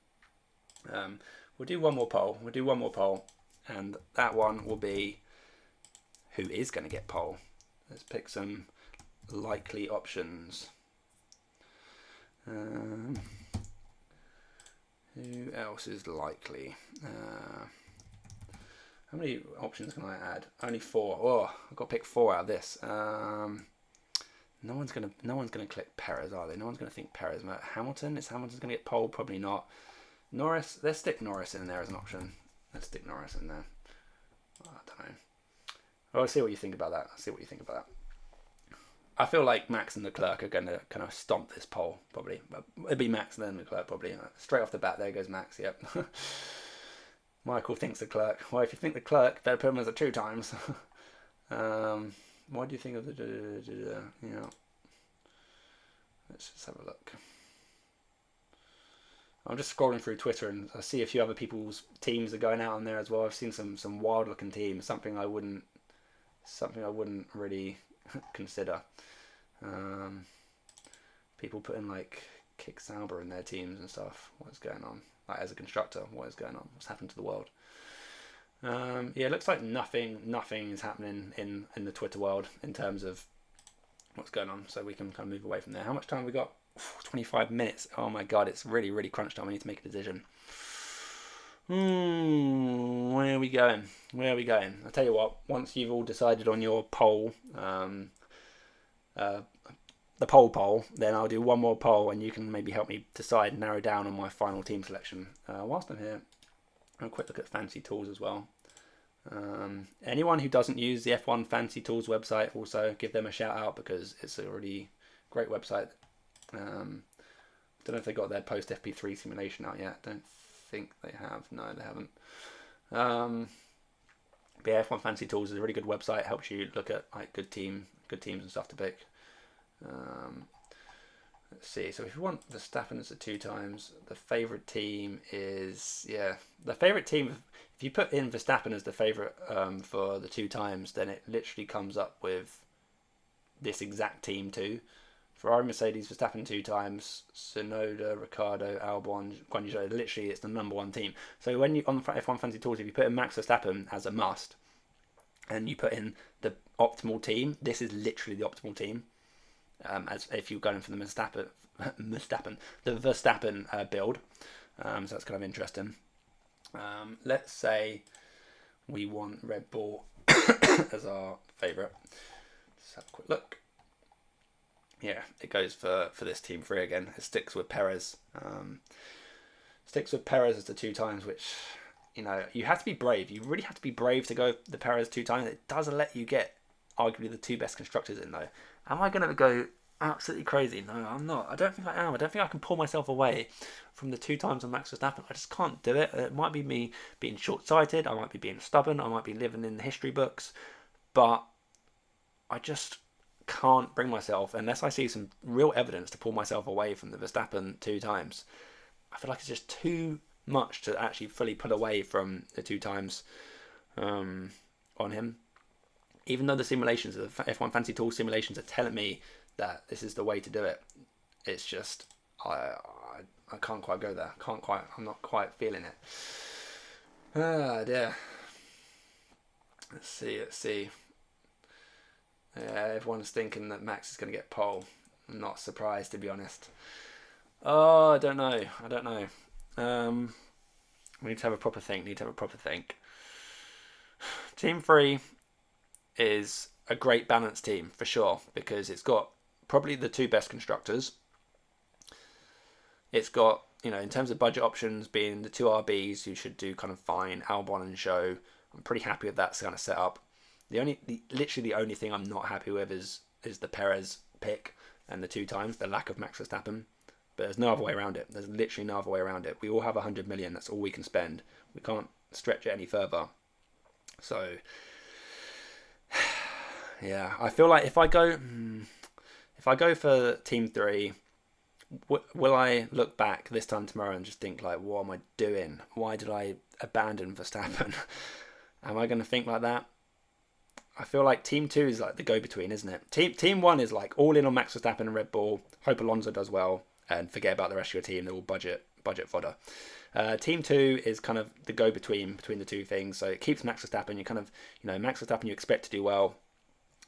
We'll do one more poll, and that one will be who is going to get pole. Let's pick some likely options. Who else is likely? How many options can I add? Only 4. Oh, I've got to pick 4 out of this. No one's gonna click Perez, are they? No one's gonna think Perez. Hamilton? Is Hamilton's gonna get pole? Probably not. Norris. Let's stick Norris in there as an option. Let's stick Norris in there. I don't know. I'll see what you think about that. I feel like Max and Leclerc are going to kind of stomp this pole, probably. It'd be Max and then Leclerc, probably. Straight off the bat, there goes Max, yep. Michael thinks Leclerc. Well, if you think Leclerc, better put him as a 2 times. What do you think of the... Yeah. Let's just have a look. I'm just scrolling through Twitter and I see a few other people's teams are going out on there as well. I've seen some wild looking teams, something I wouldn't really consider. People putting like Kick Sauber in their teams and stuff. What's going on? Like as a constructor, what is going on? What's happened to the world? Yeah, it looks like nothing is happening in the Twitter world in terms of what's going on. So we can kind of move away from there. How much time have we got? 25 minutes. Oh my god, it's really crunch time. I need to make a decision. Where are we going? I'll tell you what, once you've all decided on your poll, the poll, then I'll do one more poll and you can maybe help me decide, narrow down on my final team selection. Whilst I'm here, I'll quick look at Fancy Tools as well. Anyone who doesn't use the F1 Fancy Tools website, also give them a shout out because it's a really great website. Don't know if they got their post FP3 simulation out yet. Don't think they have. No, they haven't. But yeah, F1 Fancy Tools is a really good website. It helps you look at like good teams and stuff to pick. Let's see. So if you want Verstappen as a 2 times, the favorite team is the favorite team. If you put in Verstappen as the favorite for the 2 times, then it literally comes up with this exact team too. Ferrari, Mercedes, Verstappen 2 times, Tsunoda, Ricciardo, Albon, Guan Yu Zhou. Literally, it's the number 1 team. So when you on F1 Fancy Tools, if you put in Max Verstappen as a must, and you put in the optimal team, this is literally the optimal team. As if you're going for the Verstappen build. So that's kind of interesting. Let's say we want Red Bull as our favourite. Let's have a quick look. Yeah, it goes for this team 3 again. It sticks with Perez. Sticks with Perez as the 2 times, which, you know, you have to be brave. You really have to be brave to go the Perez 2 times. It doesn't let you get arguably the 2 best constructors in though. Am I going to go absolutely crazy? No, I'm not. I don't think I am. I don't think I can pull myself away from the 2 times on Max Verstappen. I just can't do it. It might be me being short-sighted. I might be being stubborn. I might be living in the history books. But I just can't bring myself, unless I see some real evidence, to pull myself away from the Verstappen 2 times. I feel like it's just too much to actually fully pull away from the 2 times on him. Even though the simulations, the F1 Fancy Tools simulations, are telling me that this is the way to do it, it's just I can't quite go there. I'm not quite feeling it. Ah dear. Let's see. Everyone's thinking that Max is going to get pole. I'm not surprised, to be honest. Oh, I don't know. We need to have a proper think. Team 3 is a great balanced team for sure, because it's got probably the 2 best constructors. It's got, you know, in terms of budget options, being the 2 RBs who should do kind of fine, Albon and Zhou. I'm pretty happy with that kind of setup. Literally the only thing I'm not happy with is the Perez pick and the 2 times, the lack of Max Verstappen. But there's no other way around it. There's literally no other way around it. We all have 100 million. That's all we can spend. We can't stretch it any further. So, yeah, I feel like if I go for Team 3, will I look back this time tomorrow and just think like, what am I doing? Why did I abandon Verstappen? Am I going to think like that? I feel like Team 2 is like the go-between, isn't it? Team 1 is like all in on Max Verstappen and Red Bull. Hope Alonso does well and forget about the rest of your team. They're all budget fodder. Team 2 is kind of the go-between between the 2 things. So it keeps Max Verstappen. You kind of, you know, Max Verstappen you expect to do well,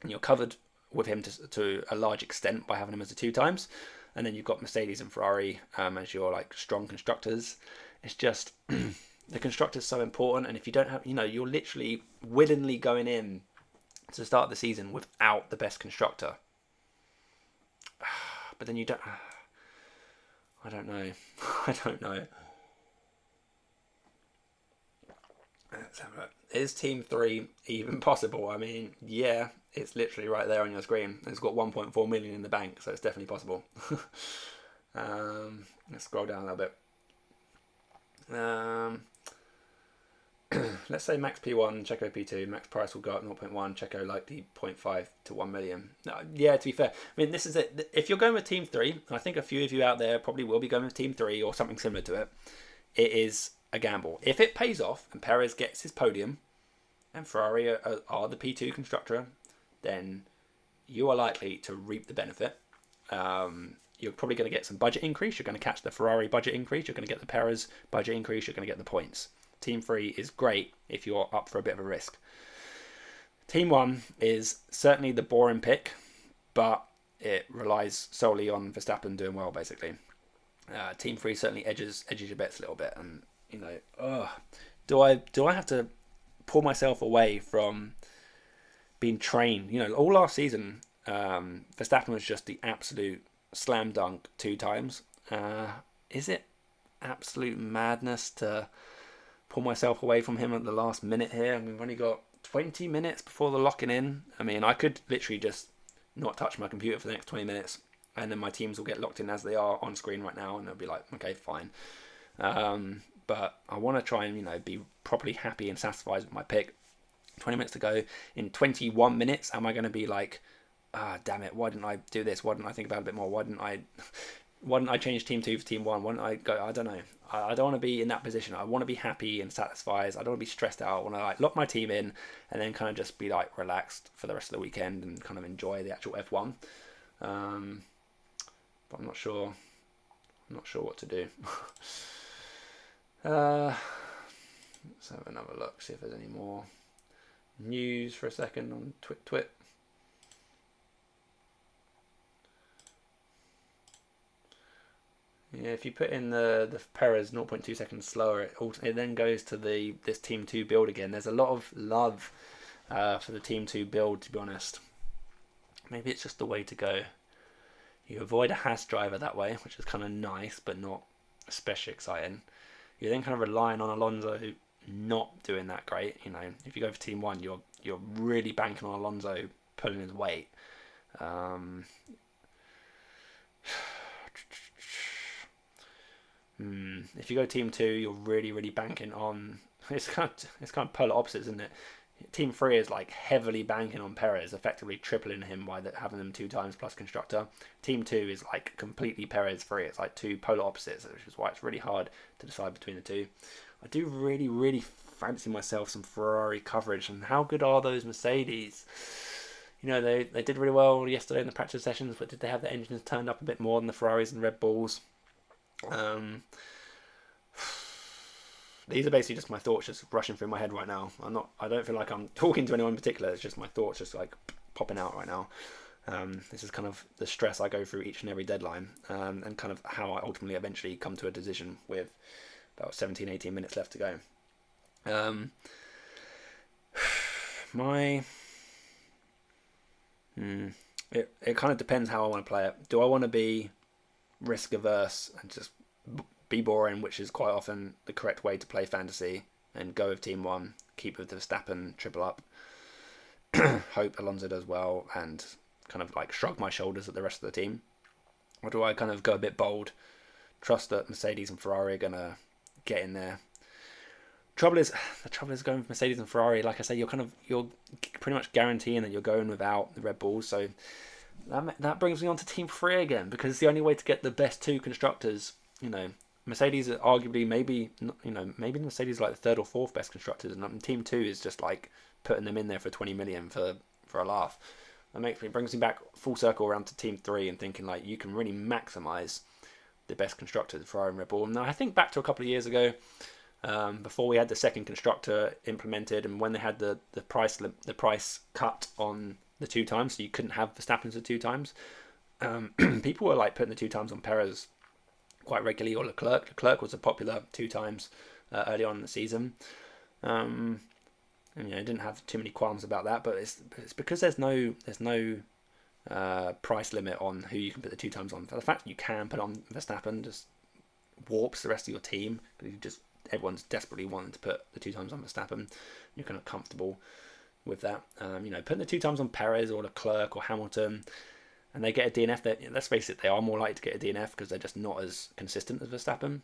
and you're covered with him to a large extent by having him as a 2 times. And then you've got Mercedes and Ferrari as your like strong constructors. It's just The constructor's so important, and if you don't have, you're literally willingly going in to start the season without the best constructor. But then you don't. I don't know. I don't know. Let's have a look. Is Team 3 even possible? I mean, yeah, it's literally right there on your screen. It's got 1.4 million in the bank, so it's definitely possible. Let's scroll down a little bit. Let's say max P1, Checo P2, max price will go up 0.1, Checo likely 0.5 to 1 million. Yeah, to be fair, I mean, this is it. If you're going with Team 3, and I think a few of you out there probably will be going with Team 3 or something similar to it, it is a gamble. If it pays off and Perez gets his podium and Ferrari are the P2 constructor, then you are likely to reap the benefit. You're probably going to get some budget increase. You're going to catch the Ferrari budget increase. You're going to get the Perez budget increase. You're going to get the points. Team 3 is great if you're up for a bit of a risk. Team 1 is certainly the boring pick, but it relies solely on Verstappen doing well, basically. Team 3 certainly edges your bets a little bit, and do I have to pull myself away from being trained? All last season, Verstappen was just the absolute slam dunk 2 times. Is it absolute madness to pull myself away from him at the last minute here? I mean, we've only got 20 minutes before the locking in. I mean, I could literally just not touch my computer for the next 20 minutes, and then my teams will get locked in as they are on screen right now, and they'll be like, okay, fine. But I want to try and, be properly happy and satisfied with my pick. 20 minutes to go. In 21 minutes, am I going to be like, damn it, why didn't I do this? Why didn't I think about it a bit more? Why didn't I change Team 2 for Team 1? Why didn't I go? I don't know. I don't want to be in that position. I want to be happy and satisfied. I don't want to be stressed out. I want to lock my team in and then kind of just be relaxed for the rest of the weekend and kind of enjoy the actual F1. But I'm not sure. I'm not sure what to do. Let's have another look. See if there's any more news for a second on Twit. Yeah, if you put in the Perez 0.2 seconds slower, it then goes to this Team 2 build again. There's a lot of love for the Team 2 build, to be honest. Maybe it's just the way to go. You avoid a Haas driver that way, which is kind of nice, but not especially exciting. You're then kind of relying on Alonso not doing that great. If you go for Team 1, you're really banking on Alonso pulling his weight. If you go Team 2, you're really, really banking on. It's kind of polar opposites, isn't it? Team 3 is heavily banking on Perez, effectively tripling him by having them 2 times plus constructor. Team 2 is completely Perez free. It's 2 polar opposites, which is why it's really hard to decide between the 2. I do really, really fancy myself some Ferrari coverage. And how good are those Mercedes? They did really well yesterday in the practice sessions, but did they have the engines turned up a bit more than the Ferraris and Red Bulls? These are basically just my thoughts just rushing through my head right now. I don't feel like I'm talking to anyone in particular. It's just my thoughts just popping out right now. This is kind of the stress I go through each and every deadline, and kind of how I ultimately eventually come to a decision with about 17-18 minutes left to go. It kind of depends how I want to play it. Do I want to be risk averse and just be boring, which is quite often the correct way to play fantasy, and go with Team 1, keep with the Verstappen triple up, hope Alonso does well, and kind of shrug my shoulders at the rest of the team? Or do I kind of go a bit bold, trust that Mercedes and Ferrari are going to get in there? The trouble is going with Mercedes and Ferrari, like I say, you're pretty much guaranteeing that you're going without the Red Bulls, so that brings me on to Team 3 again, because it's the only way to get the best 2 constructors. Mercedes are arguably maybe the Mercedes are the 3rd or 4th best constructors, and Team 2 is just putting them in there for 20 million for a laugh. It brings me back full circle around to Team 3 and thinking you can really maximise the best constructors, Ferrari and Red Bull. Now I think back to a couple of years ago, before we had the second constructor implemented, and when they had the price cut on the 2 times, so you couldn't have Verstappen's at 2 times. People were putting the 2 times on Perez quite regularly, or Leclerc. Leclerc was a popular 2 times early on in the season. And, didn't have too many qualms about that, but it's because there's no price limit on who you can put the 2 times on. For the fact that you can put on Verstappen just warps the rest of your team, because everyone's desperately wanting to put the 2 times on Verstappen. You're kind of comfortable with that. Putting the 2 times on Perez or Leclerc or Hamilton, and they get a DNF. Let's face it, they are more likely to get a DNF because they're just not as consistent as Verstappen.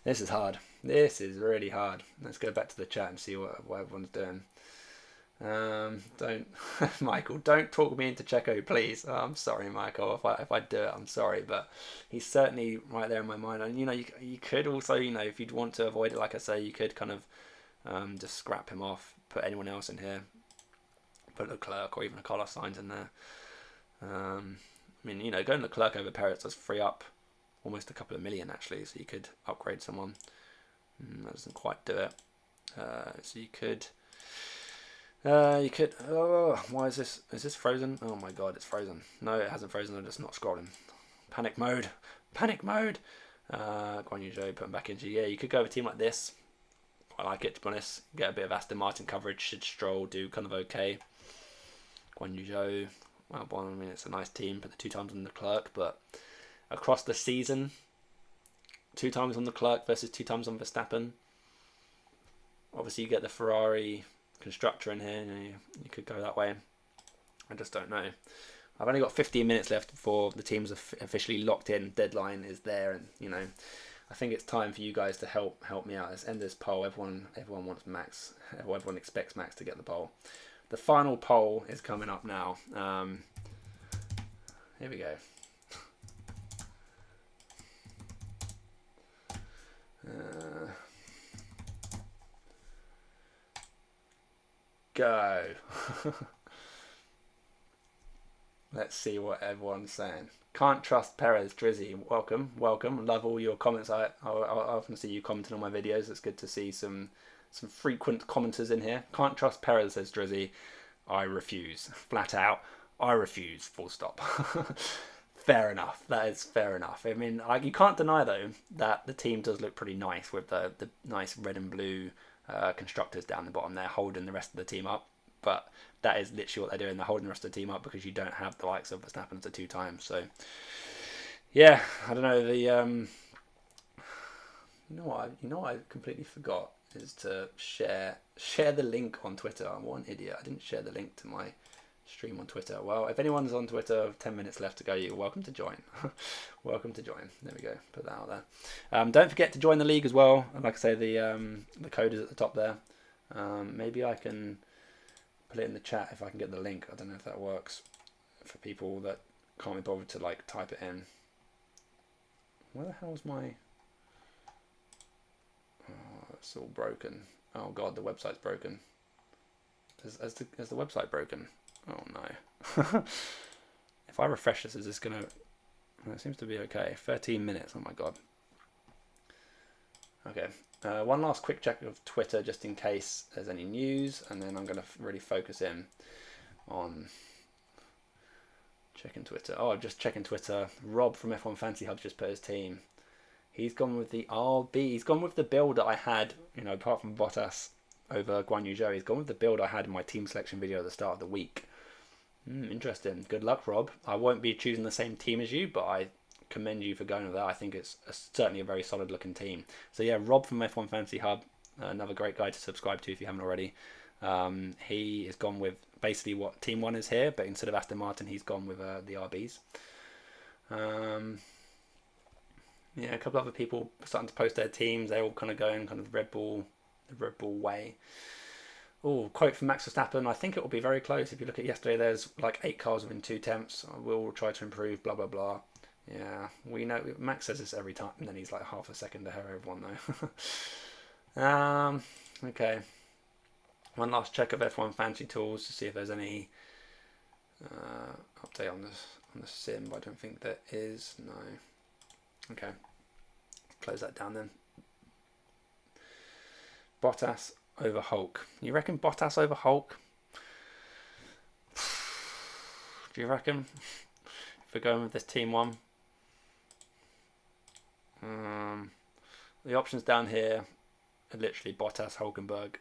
This is hard. This is really hard. Let's go back to the chat and see what everyone's doing. Don't, Michael, don't talk me into Checo, please. Oh, I'm sorry, Michael. If I do it, I'm sorry, but he's certainly right there in my mind. And you could also, if you'd want to avoid it, like I say, you could kind of just scrap him off, put anyone else in here, put Leclerc or even a Carlos Sainz in there. Going Leclerc over Perez does free up almost a couple of million actually, so you could upgrade someone. That doesn't quite do it. So you could. Oh, why is this? Is this frozen? Oh my god, it's frozen. No, it hasn't frozen. I'm just not scrolling. Panic mode. Panic mode. Guan Yu Zhou, put him back into. Yeah, you could go with a team like this. I like it, to be honest. Get a bit of Aston Martin coverage. Should Stroll do kind of okay. Guan Yu Zhou. Well, it's a nice team. Put the 2 times on the Leclerc, but across the season, 2 times on the Leclerc versus 2 times on Verstappen. Obviously, you get the Ferrari constructor in here. You could go that way. I just don't know. I've only got 15 minutes left before the team's officially locked in. Deadline is there, and I think it's time for you guys to help me out. Let's end this poll. Everyone wants Max. Everyone expects Max to get the pole. The final poll is coming up now. Here we go. Go. Let's see what everyone's saying. Can't trust Perez. Drizzy, welcome. Love all your comments. I often see you commenting on my videos. It's good to see some frequent commenters in here. Can't trust Perez, says Drizzy. I refuse. Flat out. I refuse. Full stop. Fair enough. That is fair enough. I mean, you can't deny though that the team does look pretty nice with the nice red and blue constructors down the bottom there, holding the rest of the team up. But that is literally what they're doing. They're holding the rest of the team up because you don't have the likes of Verstappen to 2 times. So yeah, I don't know. You know what I completely forgot is to share the link on Twitter. I'm one idiot. I didn't share the link to my stream on Twitter. Well, if anyone's on Twitter, 10 minutes left to go, you're welcome to join. Welcome to join. There we go. Put that out there. Don't forget to join the league as well. Like I say, the code is at the top there. Maybe I can put it in the chat if I can get the link. I don't know if that works for people that can't be bothered to type it in. Where the hell's my... Oh, it's all broken. Oh god, the website's broken. Is the website broken? Oh no. If I refresh this, is this gonna... It seems to be okay. 13 minutes, oh my god. Okay, one last quick check of Twitter just in case there's any news, and then I'm going to really focus in on checking Twitter. Oh, I'm just checking Twitter. Rob from F1 Fantasy Hub just put his team. He's gone with the RB. He's gone with the build that I had, apart from Bottas over Guan Yu Zhou. He's gone with the build I had in my team selection video at the start of the week. Interesting. Good luck, Rob. I won't be choosing the same team as you, but I commend you for going with that. I think it's certainly a very solid looking team. So yeah, Rob from F1 Fantasy Hub, another great guy to subscribe to if you haven't already. He has gone with basically what Team 1 is here, but instead of Aston Martin, he's gone with the RBs. Yeah, a couple other people starting to post their teams. They're all kind of going kind of the Red Bull way. Oh, quote from Max Verstappen. I think it will be very close. If you look at yesterday, there's like 8 cars within 2 tenths. We'll try to improve, blah, blah, blah. Yeah, we know. Max says this every time, and then he's like half a second ahead of everyone, though. Okay. One last check of F1 Fantasy Tools to see if there's any update on the sim, but I don't think there is. No. Okay. Close that down then. Bottas over Hulk. You reckon Bottas over Hulk? Do you reckon? for going with this Team 1. The options down here are literally Bottas, Hulkenberg.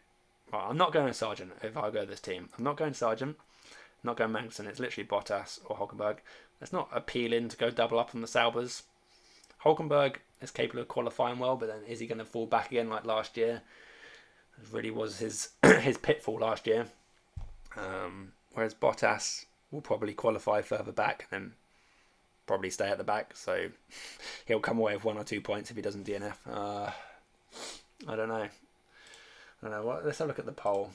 Right, I'm not going Sargent if I go this team. I'm not going Sargent. I'm not going Magnussen. It's literally Bottas or Hulkenberg. It's not appealing to go double up on the Saubers. Hulkenberg is capable of qualifying well, but then is he going to fall back again like last year? It really was his his pitfall last year. Whereas Bottas will probably qualify further back and then probably stay at the back. So he'll come away with 1 or 2 points if he doesn't DNF. I don't know. Let's have a look at the poll.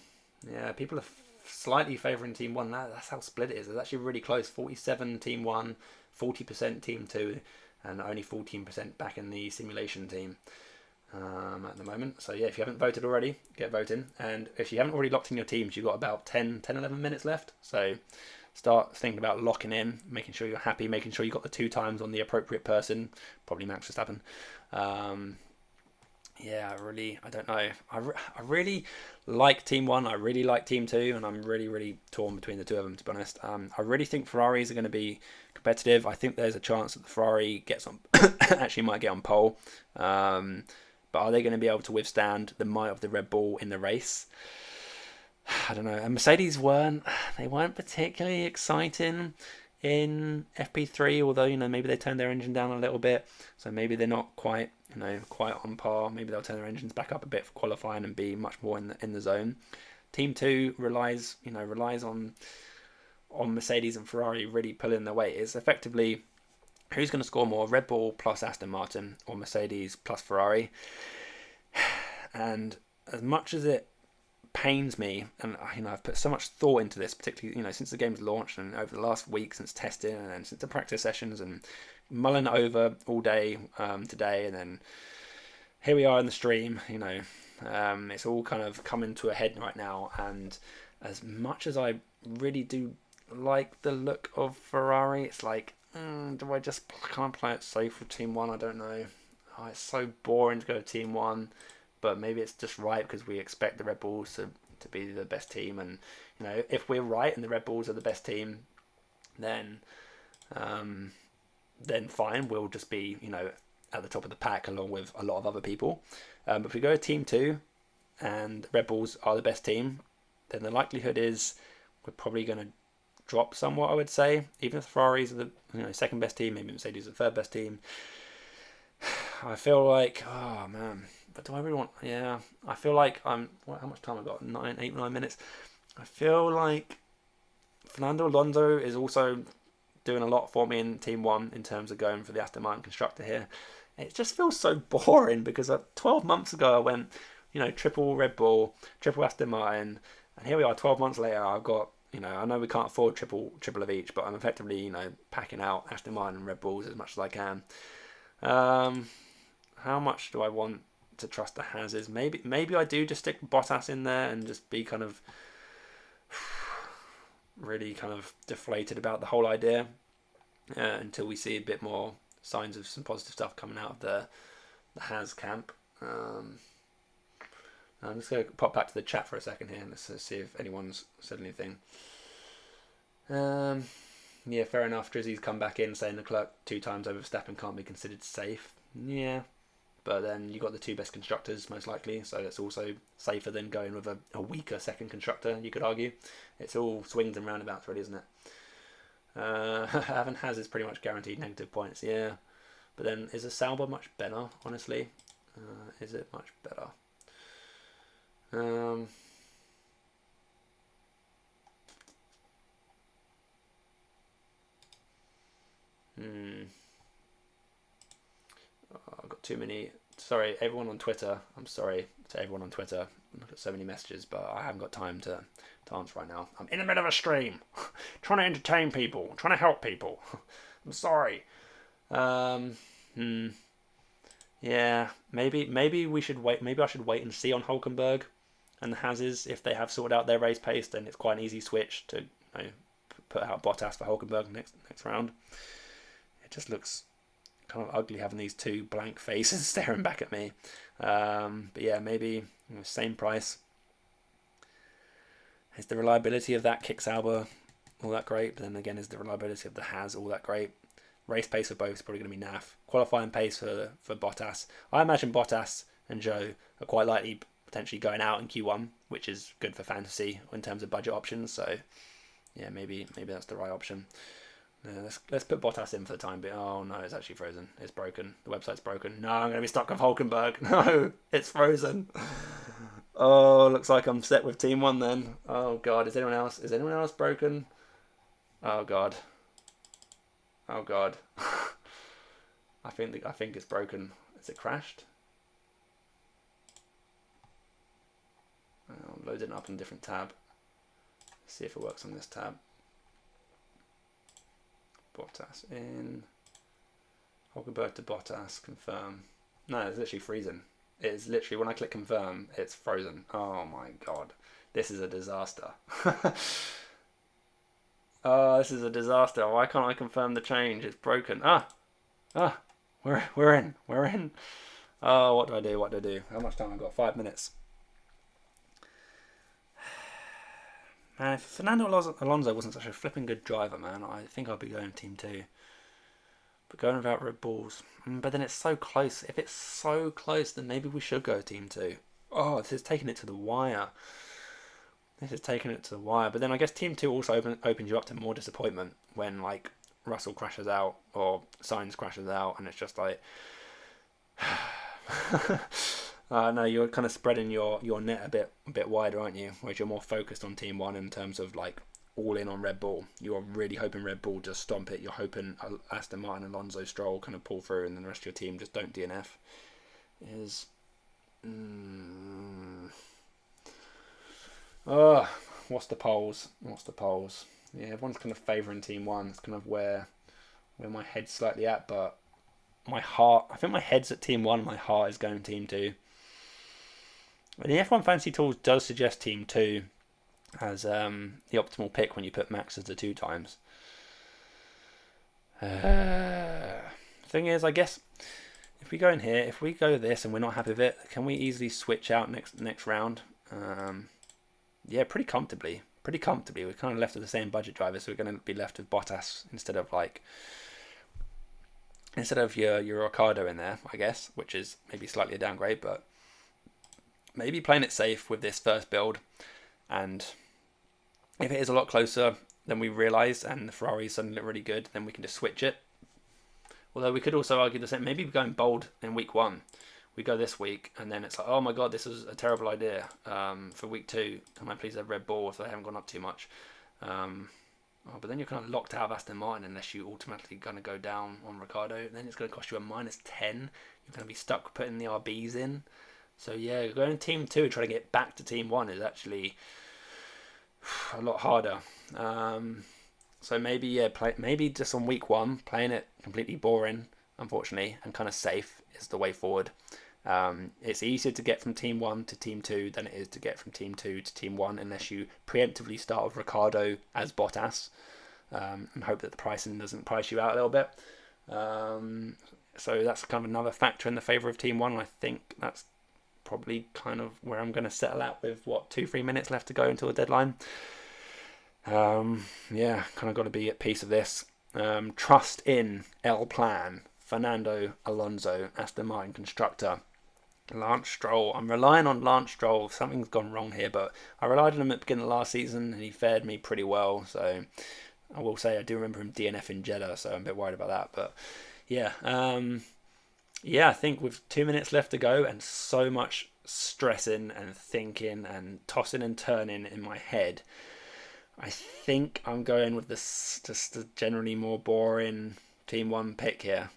Yeah, people are slightly favouring Team 1. That's how split it is. It's actually really close. 47 Team 1, 40% Team 2, and only 14% back in the simulation team at the moment. So yeah, if you haven't voted already, get voting. And if you haven't already locked in your teams, you've got about 10, 11 minutes left. So start thinking about locking in, making sure you're happy, making sure you got the 2 times on the appropriate person, probably Max Verstappen. Yeah, I don't know. I really like Team 1. I really like Team 2, and I'm really torn between the two of them, to be honest. I really think Ferraris are going to be competitive. I think there's a chance that the Ferrari gets on, actually might get on pole. But are they going to be able to withstand the might of the Red Bull in the race? I don't know. And Mercedes weren't particularly exciting in FP3, although maybe they turned their engine down a little bit, so maybe they're not quite on par. Maybe they'll turn their engines back up a bit for qualifying and be much more in the zone. Team 2 relies on Mercedes and Ferrari really pulling their weight. It's effectively who's going to score more, Red Bull plus Aston Martin or Mercedes plus Ferrari. And as much as it pains me, and I've put so much thought into this, particularly since the game's launched and over the last week since testing and then since the practice sessions and mulling it over all day today, and then here we are in the stream. It's all kind of coming to a head right now, and as much as I really do like the look of Ferrari, it's like, do I just kind of play it safe with Team 1? I don't know. It's so boring to go to Team 1. But maybe it's just right because we expect the Red Bulls to be the best team. And, if we're right and the Red Bulls are the best team, then fine. We'll just be, at the top of the pack along with a lot of other people. But if we go to Team 2 and the Red Bulls are the best team, then the likelihood is we're probably going to drop somewhat, I would say. Even if the Ferraris are the second best team, maybe Mercedes is the third best team. I feel like, oh man, but do I really want? Yeah, I feel like how much time I got? 9 minutes. I feel like Fernando Alonso is also doing a lot for me in Team 1 in terms of going for the Aston Martin constructor here. It just feels so boring because 12 months ago I went, triple Red Bull, triple Aston Martin, and here we are 12 months later. I've got, I know we can't afford triple of each, but I'm effectively, packing out Aston Martin and Red Bulls as much as I can. How much do I want to trust the Hazes? Maybe I do just stick Bottas in there and just be kind of really kind of deflated about the whole idea until we see a bit more signs of some positive stuff coming out of the Haz camp. I'm just going to pop back to the chat for a second here and let's see if anyone's said anything. Yeah, fair enough. Drizzy's come back in saying Leclerc 2 times over Verstappen can't be considered safe. Yeah, but then you got the 2 best constructors most likely, so it's also safer than going with a weaker second constructor, you could argue. It's all swings and roundabouts really, isn't it? Having Haz is pretty much guaranteed negative points, yeah. But then is a Sauber much better, honestly? Is it much better? I've got too many. Sorry, everyone on Twitter. I'm sorry to everyone on Twitter. I've got so many messages, but I haven't got time to answer right now. I'm in the middle of a stream, trying to entertain people, trying to help people. I'm sorry. Yeah, maybe we should wait. Maybe I should wait and see on Hulkenberg and the Hazes. If they have sorted out their race pace, then it's quite an easy switch to put out Bottas for Hulkenberg next round. It just looks kind of ugly having these 2 blank faces staring back at me. But yeah, maybe same price. Is the reliability of that Kick Sauber all that great. But then again, is the reliability of the Haas all that great? Race pace for both is probably going to be naff. Qualifying pace for Bottas. I imagine Bottas and Joe are quite likely potentially going out in Q1, which is good for fantasy in terms of budget options. So yeah, maybe that's the right option. Let's put Bottas in for the time being. Oh no, it's actually frozen. It's broken. The website's broken. No, I'm going to be stuck with Hulkenberg. No, it's frozen. Oh, looks like I'm set with Team 1 then. Oh god, is anyone else broken? Oh god. Oh god. I think it's broken. Is it crashed? I'll load it up in a different tab. See if it works on this tab. Bottas in. Hulkenberg to Bottas, confirm. No, it's literally freezing. It's literally, when I click confirm, it's frozen. Oh my god. This is a disaster. Oh, this is a disaster. Why can't I confirm the change? It's broken. We're in. Oh, what do I do? How much time I've got? 5 minutes. Man, if Fernando Alonso wasn't such a flipping good driver, man, I think I'd be going Team 2. But going without Red Bulls. But then it's so close. If it's so close, then maybe we should go Team 2. Oh, this is taking it to the wire. But then I guess Team 2 also opens you up to more disappointment when, like, Russell crashes out or Sainz crashes out, and it's just like... no, you're kind of spreading your net a bit wider, aren't you? Whereas you're more focused on Team 1 in terms of, like, all in on Red Bull. You're really hoping Red Bull just stomp it. You're hoping Aston Martin, Alonso, Stroll kind of pull through, and then the rest of your team just don't DNF. What's the polls? Yeah, everyone's kind of favouring Team 1. It's kind of where my head's slightly at, but my heart, I think my head's at Team 1, my heart is going Team 2. But the F1 Fantasy Tools does suggest Team 2 as the optimal pick when you put Max as the 2 times. Thing is, I guess if we go in here, if we go this and we're not happy with it, can we easily switch out next round? Yeah, pretty comfortably. We're kind of left with the same budget driver, so we're going to be left with Bottas instead of your Ricciardo in there, I guess, which is maybe slightly a downgrade, but maybe playing it safe with this first build. And if it is a lot closer than we realise and the Ferrari suddenly look really good, then we can just switch it. Although we could also argue the same, maybe going bold in week 1. We go this week, and then it's like, oh my god, this was a terrible idea. For week 2, can I please have Red Bull if they haven't gone up too much? But then you're kind of locked out of Aston Martin unless you ultimately going to go down on Ricciardo. Then it's going to cost you a -10. You're going to be stuck putting the RBs in. So yeah, going Team 2, trying to get back to Team 1 is actually a lot harder. So maybe maybe just on week 1, playing it completely boring, unfortunately, and kind of safe is the way forward. It's easier to get from Team 1 to Team 2 than it is to get from Team 2 to Team 1 unless you preemptively start with Ricciardo as Bottas and hope that the pricing doesn't price you out a little bit. So that's kind of another factor in the favour of Team 1. I think that's probably kind of where I'm going to settle out with 2-3 minutes left to go until the deadline. Yeah, kind of got to be at peace with this. Trust in El Plan, Fernando Alonso, Aston Martin constructor, Lance Stroll. I'm relying on Lance Stroll. Something's gone wrong here, but I relied on him at the beginning of last season and he fared me pretty well. So I will say I do remember him DNF in Jeddah, so I'm a bit worried about that. But yeah, I think with 2 minutes left to go and so much stressing and thinking and tossing and turning in my head, I think I'm going with this just the generally more boring Team 1 pick here.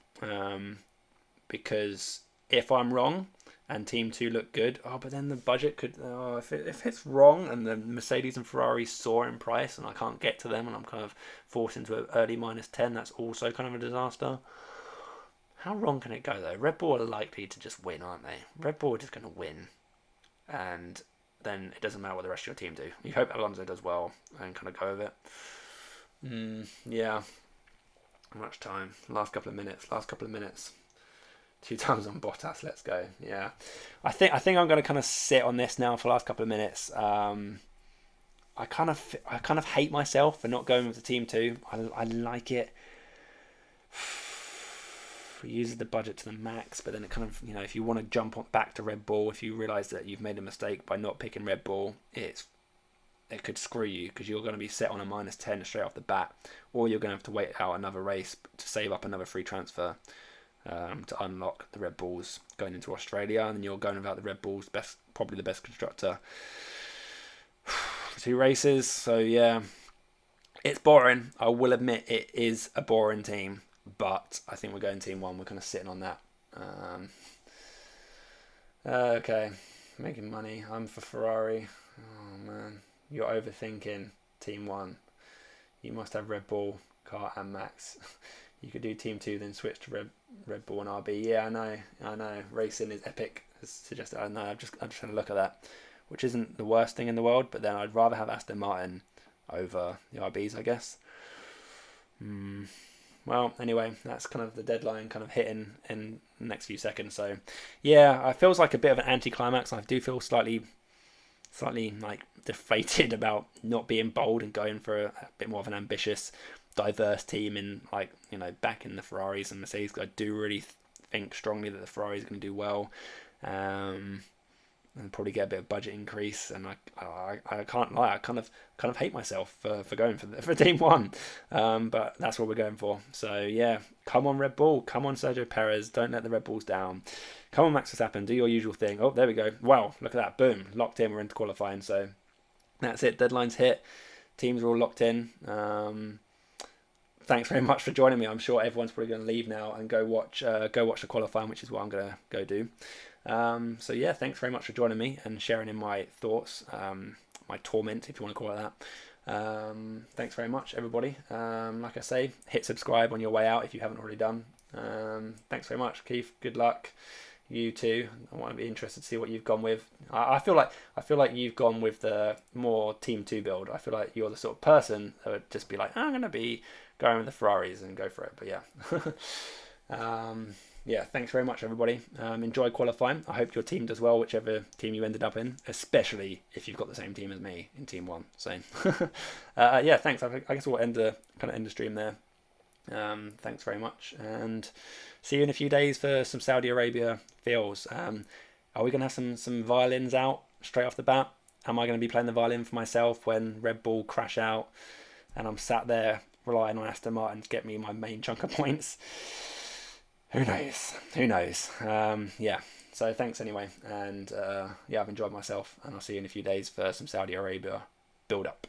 Because if I'm wrong and Team 2 look good, but then the budget could, if it's wrong and the Mercedes and Ferrari soar in price and I can't get to them and I'm kind of forced into an early -10, that's also kind of a disaster. How wrong can it go though? Red Bull are likely to just win, aren't they? Red Bull are just going to win. And then it doesn't matter what the rest of your team do. You hope Alonso does well and kind of go with it. Yeah. How much time? Last couple of minutes. 2 times on Bottas. Let's go. Yeah. I think I'm going to kind of sit on this now for the last couple of minutes. I kind of hate myself for not going with the Team 2. I like it. It uses the budget to the max, but then it kind of, if you want to jump back to Red Bull, if you realise that you've made a mistake by not picking Red Bull, it could screw you, because you're going to be set on a -10 straight off the bat, or you're going to have to wait out another race to save up another free transfer to unlock the Red Bulls going into Australia, and then you're going without the Red Bulls, probably the best constructor for 2 races. So yeah, it's boring. I will admit it is a boring team, but I think we're going Team 1. We're kind of sitting on that. Okay, making money. I'm for Ferrari. Oh man, you're overthinking Team 1. You must have Red Bull, car and Max. You could do Team 2, then switch to Red Bull and RB. Yeah, I know. Racing is epic, as suggested. I know. I'm just trying to look at that, which isn't the worst thing in the world. But then I'd rather have Aston Martin over the RBs, I guess. Well, anyway, that's kind of the deadline kind of hitting in the next few seconds. So, yeah, it feels like a bit of an anticlimax. I do feel slightly like deflated about not being bold and going for a bit more of an ambitious, diverse team in, like, back in the Ferraris and Mercedes. I do really think strongly that the Ferraris are going to do well, and probably get a bit of budget increase. And I can't lie, I kind of hate myself for going for Team 1, but that's what we're going for. So yeah, come on Red Bull, come on Sergio Perez, don't let the Red Bulls down. Come on Max Verstappen, do your usual thing. Oh, there we go. Wow, look at that, boom, locked in. We're into qualifying. So that's it. Deadline's hit. Teams are all locked in. Thanks very much for joining me. I'm sure everyone's probably going to leave now and go watch the qualifying, which is what I'm going to go do. So yeah, thanks very much for joining me and sharing in my thoughts, my torment, if you want to call it that. Thanks very much, everybody. Like I say, hit subscribe on your way out if you haven't already done. Thanks very much, Keith. Good luck. You too. I want to be interested to see what you've gone with. I feel like you've gone with the more Team 2 build. I feel like you're the sort of person that would just be like, I'm going to be going with the Ferraris and go for it. But yeah. Yeah, thanks very much, everybody. Enjoy qualifying. I hope your team does well, whichever team you ended up in, especially if you've got the same team as me in Team 1. So, yeah, thanks. I guess we'll end the stream there. Thanks very much, and see you in a few days for some Saudi Arabia feels. Are we going to have some violins out straight off the bat? Am I going to be playing the violin for myself when Red Bull crash out and I'm sat there relying on Aston Martin to get me my main chunk of points? Who knows? Yeah, so thanks anyway, and yeah, I've enjoyed myself, and I'll see you in a few days for some Saudi Arabia build up.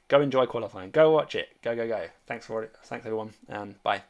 Go enjoy qualifying. Go watch it. Go. Thanks everyone, and bye.